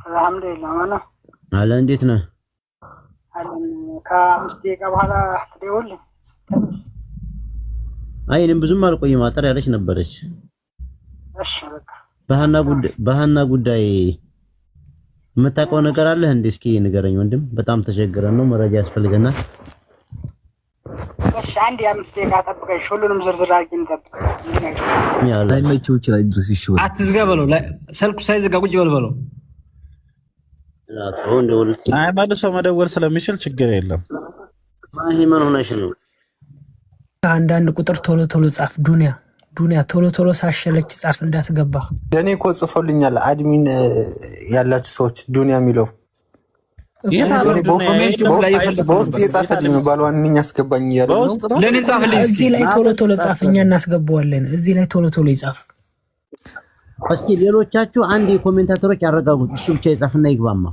አልহামዱሊላህ ማነው አለ እንዴት ነህ አለን ከአምስት ደቂቃ በኋላ ትደውል አይንም ብዙም አልቆይም አጠር ያለች ነበረች እሺ በቃ በሃና ጉዳይ የምታውቀው ነገር አለ እንዴ እስኪ ንገረኝ ወንድም በጣም ተቸግረን ነው መረጃ ያስፈልገናል እሺ አንድ የአምስት ደቂቃ ጠብቀኝ ሁሉንም ዝርዝር አድርጌ እንጠብቀኝ ያላ አይመቸው ይችላል ድረስ ይሽው አትዝጋ በለው ስልኩ ሳይዘጋ ቁጭ በለው አይ መልሶ መደወል ስለሚችል ችግር የለም ማሂ ምን ሆነሽ ነው አንዳንድ ቁጥር ቶሎ ጻፍ ዱንያ ቶሎ ቶሎ ሳሸለች ጻፍ እንዳትገባ። ለኔ እኮ ጽፎልኛል አድሚን ያላችሁ ሰዎች ዱንያ የሚለው በውስጥ የጻፈልኝ ነው ባልዋንኛ አስገባኝ እያለ ነው። ለኔ ጻፍልኝ። እዚህ ላይ ቶሎ ቶሎ ጻፈኛ እናስገባዋለን። እዚህ ላይ ቶሎ ቶሎ ይጻፍ። እስኪ ሌሎቻችሁ አንድ የኮሜንታተሮች ያረጋጉት። እሱ ብቻ ይጻፍና ይግባማ።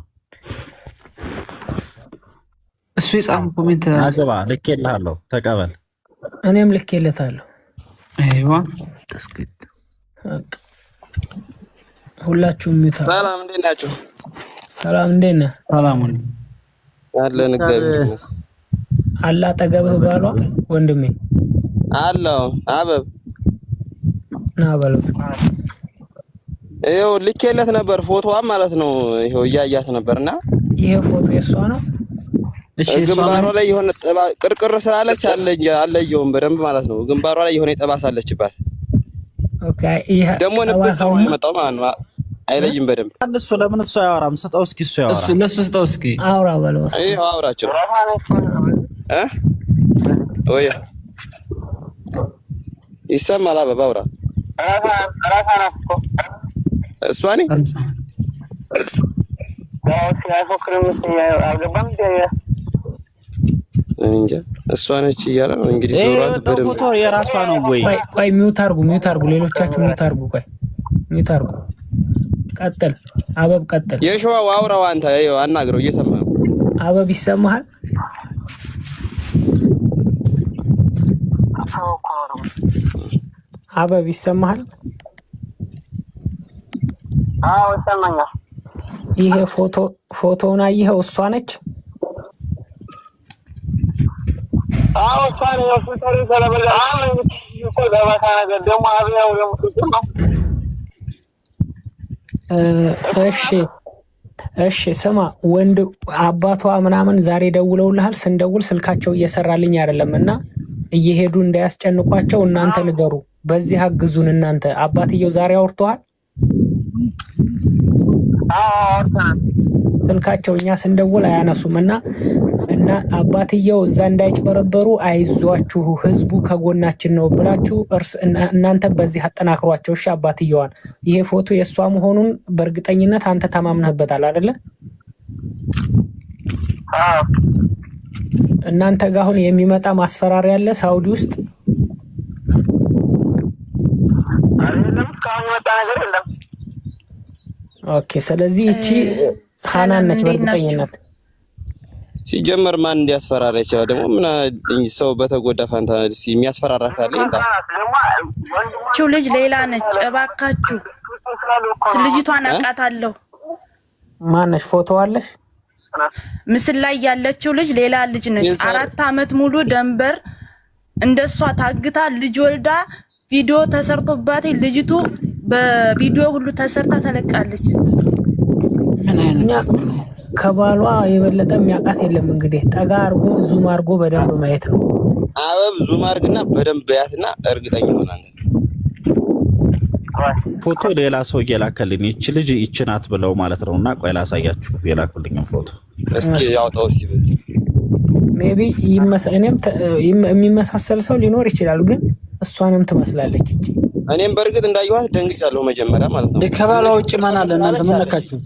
እሱ የጻፈ ኮሜንት አገባ ልኬልሃለሁ ተቀበል። እኔም ልኬለታለሁ። አይዋ ተስክድ ሁላችሁም ይታ። ሰላም እንዴት ናችሁ? ሰላም እንዴት ነህ? ሰላም አለን እግዚአብሔር ይመስገን። አላ አጠገብህ ባሏ ወንድሜ አለው አበብ ና በለው እስኪ። ይኸው ልኬለት ነበር ፎቶዋ ማለት ነው። ይኸው እያያት ነበርና ይሄ ፎቶ የሷ ነው። እሺ ግንባሯ ላይ የሆነ ቅርቅር ስላለች አለየውም በደንብ ማለት ነው። ግንባሯ ላይ የሆነ ጠባሳ አለችባት። ኦኬ ይሄ ደግሞ ንብስ ነው የመጣው ማለት ነው። አይለይም በደንብ። እሱ ለምን እሱ ያወራም? ስጠው እስኪ እሱ ያወራ። እሱ ለሱ ስጠው እስኪ አውራ በለው እስኪ። ይሄው አውራቸው ወይ ይሰማል። አበባ አውራ እሷኒ እንጃ እሷ ነች እያለ ነው እንግዲህ ዞራት በደንብ ፎቶ የራሷ ነው ወይ? ቆይ ሚውት አርጉ ሌሎቻችሁ ሚውት አርጉ። ቆይ ሚውት አርጉ። ቀጥል አበብ ቀጥል። የሸዋው አውራው አንተ ይኸው አናግረው እየሰማህ ነው። አበብ ይሰማሃል? አበብ ይሰማሃል? አዎ ይሰማኛል። ይሄ ፎቶውን አየኸው? እሷ ነች። አዎ ሳሪ ወፍተሪ ሰለበለ አሁን እኮ ደባታ ነገር ደግሞ አብያው ነው። እሺ ስማ፣ ወንድ አባቷ ምናምን ዛሬ ደውለውልሃል? ስንደውል ስልካቸው እየሰራልኝ አይደለምና እየሄዱ እንዳያስጨንቋቸው እናንተ ንገሩ። በዚህ አግዙን እናንተ። አባትየው ዛሬ አውርተዋል? ስልካቸው እኛ ስንደውል አያነሱምና እና አባትየው እዛ እንዳይጭበረበሩ አይዟችሁ ህዝቡ ከጎናችን ነው ብላችሁ እናንተ በዚህ አጠናክሯቸው። እሺ አባትየዋን ይሄ ፎቶ የሷ መሆኑን በእርግጠኝነት አንተ ተማምነህበታል አይደለ? እናንተ ጋር አሁን የሚመጣ ማስፈራሪያ አለ ሳውዲ ውስጥ? ኦኬ ስለዚህ እቺ ኻናን ነች በእርግጠኝነት። ሲጀመር ማን እንዲያስፈራራ ይችላል? ደግሞ ምን ሰው በተጎዳ ፋንታ የሚያስፈራራ ካለ ይጣ ልጅ ሌላ ነች። እባካችሁ ልጅቷን አውቃታለሁ። ማነሽ? ፎቶ አለሽ? ምስል ላይ ያለችው ልጅ ሌላ ልጅ ነች። 4 አመት ሙሉ ደንበር እንደሷ ታግታ ልጅ ወልዳ ቪዲዮ ተሰርቶባት ልጅቱ በቪዲዮ ሁሉ ተሰርታ ተለቃለች። ምን አይነት ከባሏ የበለጠ የሚያውቃት የለም። እንግዲህ ጠጋ አርጎ ዙም አርጎ በደንብ ማየት ነው። አበብ ዙም አርግና በደንብ ያትና እርግጠኛ ሆነ አንተ። ፎቶ ሌላ ሰው እየላከልኝ ይች ልጅ ይች ናት ብለው ማለት ነውና ቆይ ላሳያችሁ የላኩልኝ ፎቶ እስኪ ያውጣው እስኪ። ሜቢ የሚመሳሰል ሰው ሊኖር ይችላል፣ ግን እሷንም ትመስላለች እቺ። እኔም በርግጥ እንዳየኋት ደንግጫለሁ መጀመሪያ ማለት ነው። ከባሏ ውጭ ማን አለ? እናንተ ምን ነካችሁ?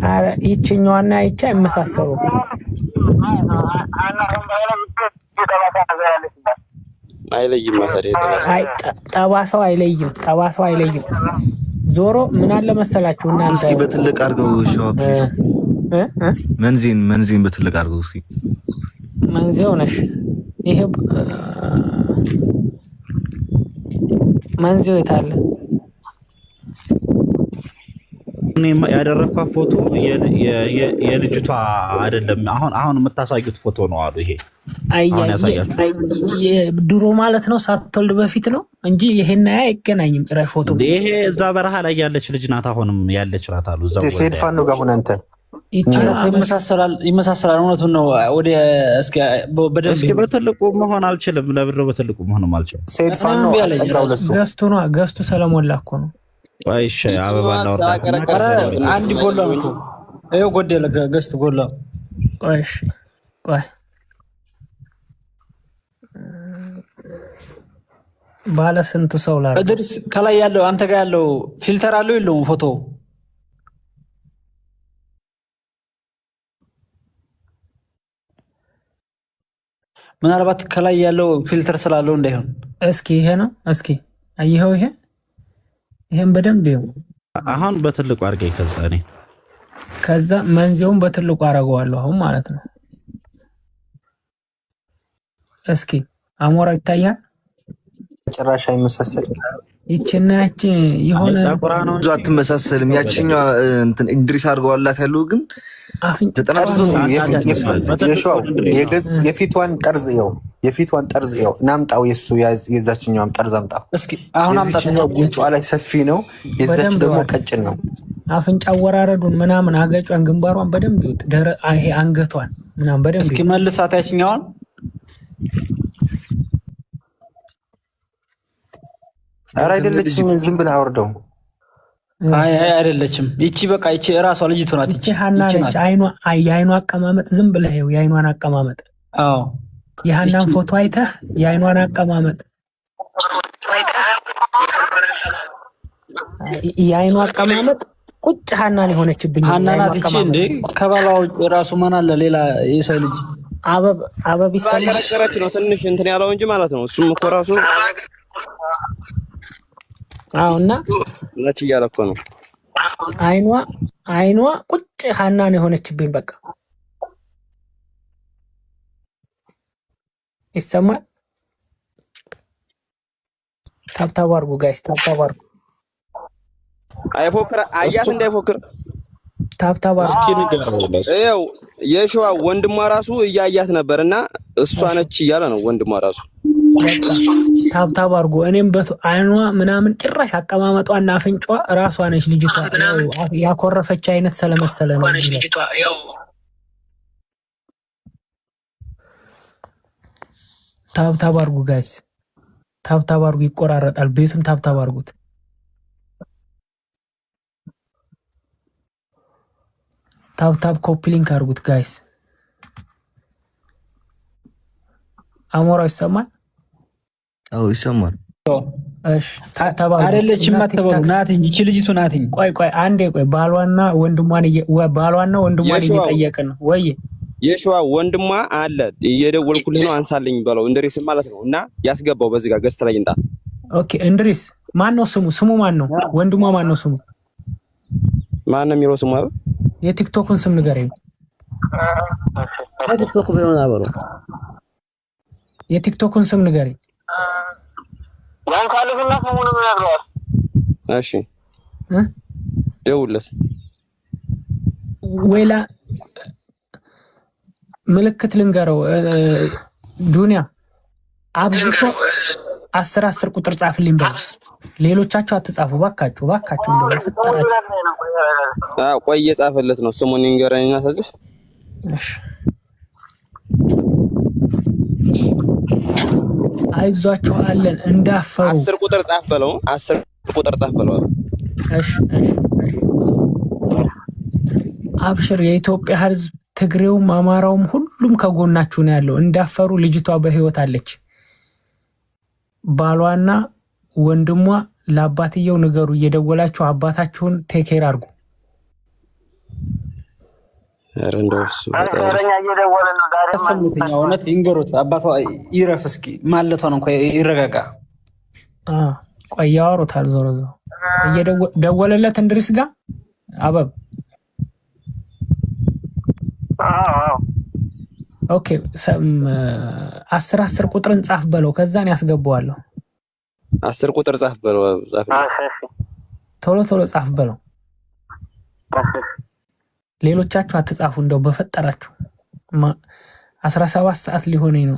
አረ ይችኛዋና ይቻ አይመሳሰሉ። አይለይም ማለት ጠባሳው አይለይም። ዞሮ ምን አለ መሰላችሁ እናንተ እስኪ በትልቅ አርገው ሻው ፕሊዝ። መንዚን በትልቅ አርገው እስኪ። መንዚው ነሽ ይሄ መንዚው የታለ? እኔ ያደረኳት ፎቶ የልጅቷ አይደለም። አሁን የምታሳዩት ፎቶ ነው አሉ። ይሄ ድሮ ማለት ነው ሳትወልድ በፊት ነው እንጂ ይሄና ያ አይገናኝም ጭራሽ ፎቶ። ይሄ እዛ በረሃ ላይ ያለች ልጅ ናት፣ አሁንም ያለች ናት አሉ። እዛ ሴድ ፋን ነው ጋር ሆነ አንተ ይመሳሰላል። እውነቱን ነው። ወደ እስኪ በደንብ በትልቁ መሆን አልችልም። ለብሮ በትልቁ መሆን አልችልም። ሴድ ፋን ነው አስጠጋው ለሱ ገስቱ ሰለሞላ እኮ ነው። አይሽ አበባ ላውጣ አንድ ጎላ ነው። ይሄው ጎደለ ገስት ጎላ። ቆይ ባለ ስንት ሰው ላይ እድርስ ከላይ ያለው አንተ ጋር ያለው ፊልተር አለው የለውም? ፎቶ ምናልባት ከላይ ያለው ፊልተር ስላለው እንዳይሆን። እስኪ ይሄ ነው። እስኪ አይሄው ይሄን በደንብ ይው። አሁን በትልቁ አድርገኝ ከዛ መንዚውን በትልቁ አረጋዋለሁ አሁን ማለት ነው። እስኪ አሞራ ይታያል? ጭራሽ አይመሳሰልም። ይችና ያቺ የሆነ ብዙ አትመሳሰልም። ያቺኛው እንትን ኢንድሪስ አድርገዋላት ያለው ግን የፊቷን ጠርዝ ይኸው፣ የፊቷን ጠርዝ ይኸው። ናምጣው የሱ የዛችኛውም ጠርዝ አምጣው እስኪ። አሁን አምጣው። ጉንጯ ላይ ሰፊ ነው፣ የዛች ደግሞ ቀጭን ነው። አፍንጫ አወራረዱን ምናምን አገጯን፣ ግንባሯን በደንብ ይውጥ። ይሄ አንገቷን ምናምን በደንብ እስኪ መልሳት ያችኛዋን። ኧረ አይደለችም፣ ዝም ብለህ አውርደው። አይ አይደለችም። ይቺ በቃ ይቺ እራሷ ልጅቷ ናት። ይቺ ሀና ነች። የአይኗ አቀማመጥ ዝም ብለህ ይኸው፣ የአይኗን አቀማመጥ። አዎ የሀናን ፎቶ አይተህ የአይኗን አቀማመጥ፣ የአይኗ አቀማመጥ ቁጭ ሀናን የሆነችብኝ ሀና ናት ይቺ። እንዴ ከባላው ራሱ ማን አለ ሌላ የሰው ልጅ አበብ ይሰራች ነው ትንሽ እንትን ያለው እንጂ ማለት ነው። እሱም እኮ ራሱ አውና ነች እያለ እኮ ነው። አይኗ ቁጭ ሀናን የሆነችብኝ በቃ ይሰማል። ታብታብ አድርጉ ጋይስ፣ ታብታብ አድርጉ። አይፎክር አያት እንዳይፎክር ታብታብ አድርጉ። ይኸው የሸዋ ወንድሟ ራሱ እያያት ነበርና እሷ ነች እያለ ነው ወንድሟ ራሱ። ታብታብ አድርጉ። እኔም አይኗ ምናምን ጭራሽ አቀማመጧና አፍንጫዋ ራሷ ነች ልጅቷ። ያኮረፈች አይነት ስለመሰለ ነው ልጅቷ። ያው ታብታብ አድርጉ ጋይስ፣ ታብታብ አድርጉ። ይቆራረጣል። ቤቱን ታብታብ አድርጉት። ታብታብ ኮፒ ሊንክ አድርጉት ጋይስ። አሞራው ይሰማል? አዎ ይሰማል። እሺ ታብታብ አይደለችም አትበሉ። ናትኝ ይቺ ልጅቱ ናትኝ። ቆይ አንዴ ቆይ። ባሏና ወንድሟን እየጠየቅን ነው ወይ? የሸዋ ወንድሟ አለ እየደወልኩልህ ነው፣ አንሳልኝ በለው እንድሪስ ማለት ነው። እና ያስገባው በዚህ ጋር ገስት ላይ እንጣ። ኦኬ እንድሪስ ማን ነው ስሙ? ስሙ ማን ነው? ወንድሟ ማን ነው ስሙ? ማን ነው የሚለው ስሙ? የቲክቶክን ስም ንገረኝ። ቲክቶክ ቢሆን አበሩ የቲክቶክን ስም ንገረኝ። ያን ካልግና ስሙን ምን ያብራል? እሺ ደውልለት። ወይላ ምልክት ልንገረው። ዱንያ አብዝቶ 10 ቁጥር ጻፍልኝ በል። ሌሎቻችሁ አትጻፉ ባካችሁ እንደው ፈጠራችሁ። ቆይ እየጻፈለት ነው። ስሙን ይንገረኝና ታዲያ። እሺ አይዟችሁ አለን እንዳፈሩ 10 ቁጥር ጻፍ በለው። 10 ቁጥር ጻፍ በለው። እሺ አብሽር። የኢትዮጵያ ሕዝብ ትግሬውም አማራውም ሁሉም ከጎናችሁ ነው ያለው። እንዳፈሩ ልጅቷ በህይወት አለች። ባሏና ወንድሟ ለአባትየው ንገሩ። እየደወላችሁ አባታችሁን ቴኬር አድርጉ። ረንዶስ አረኛ እየደወለ ነው ዛሬ ሰሙትኛ እውነት ይንገሩት። አባቷ ይረፍ እስኪ ማለቷን እንኳን ይረጋጋ። ቆይ ያወሩታል። ዞሮ እየደወለለት እንድሪስ ጋር አበብ። ኦኬ 10 ቁጥርን ጻፍ በለው። ከዛን ያስገባዋለሁ። 10 ቁጥር ጻፍ በለው። ቶሎ ጻፍ በለው። ሌሎቻችሁ አትጻፉ እንደው በፈጠራችሁ። 17 ሰዓት ሊሆነኝ ነው።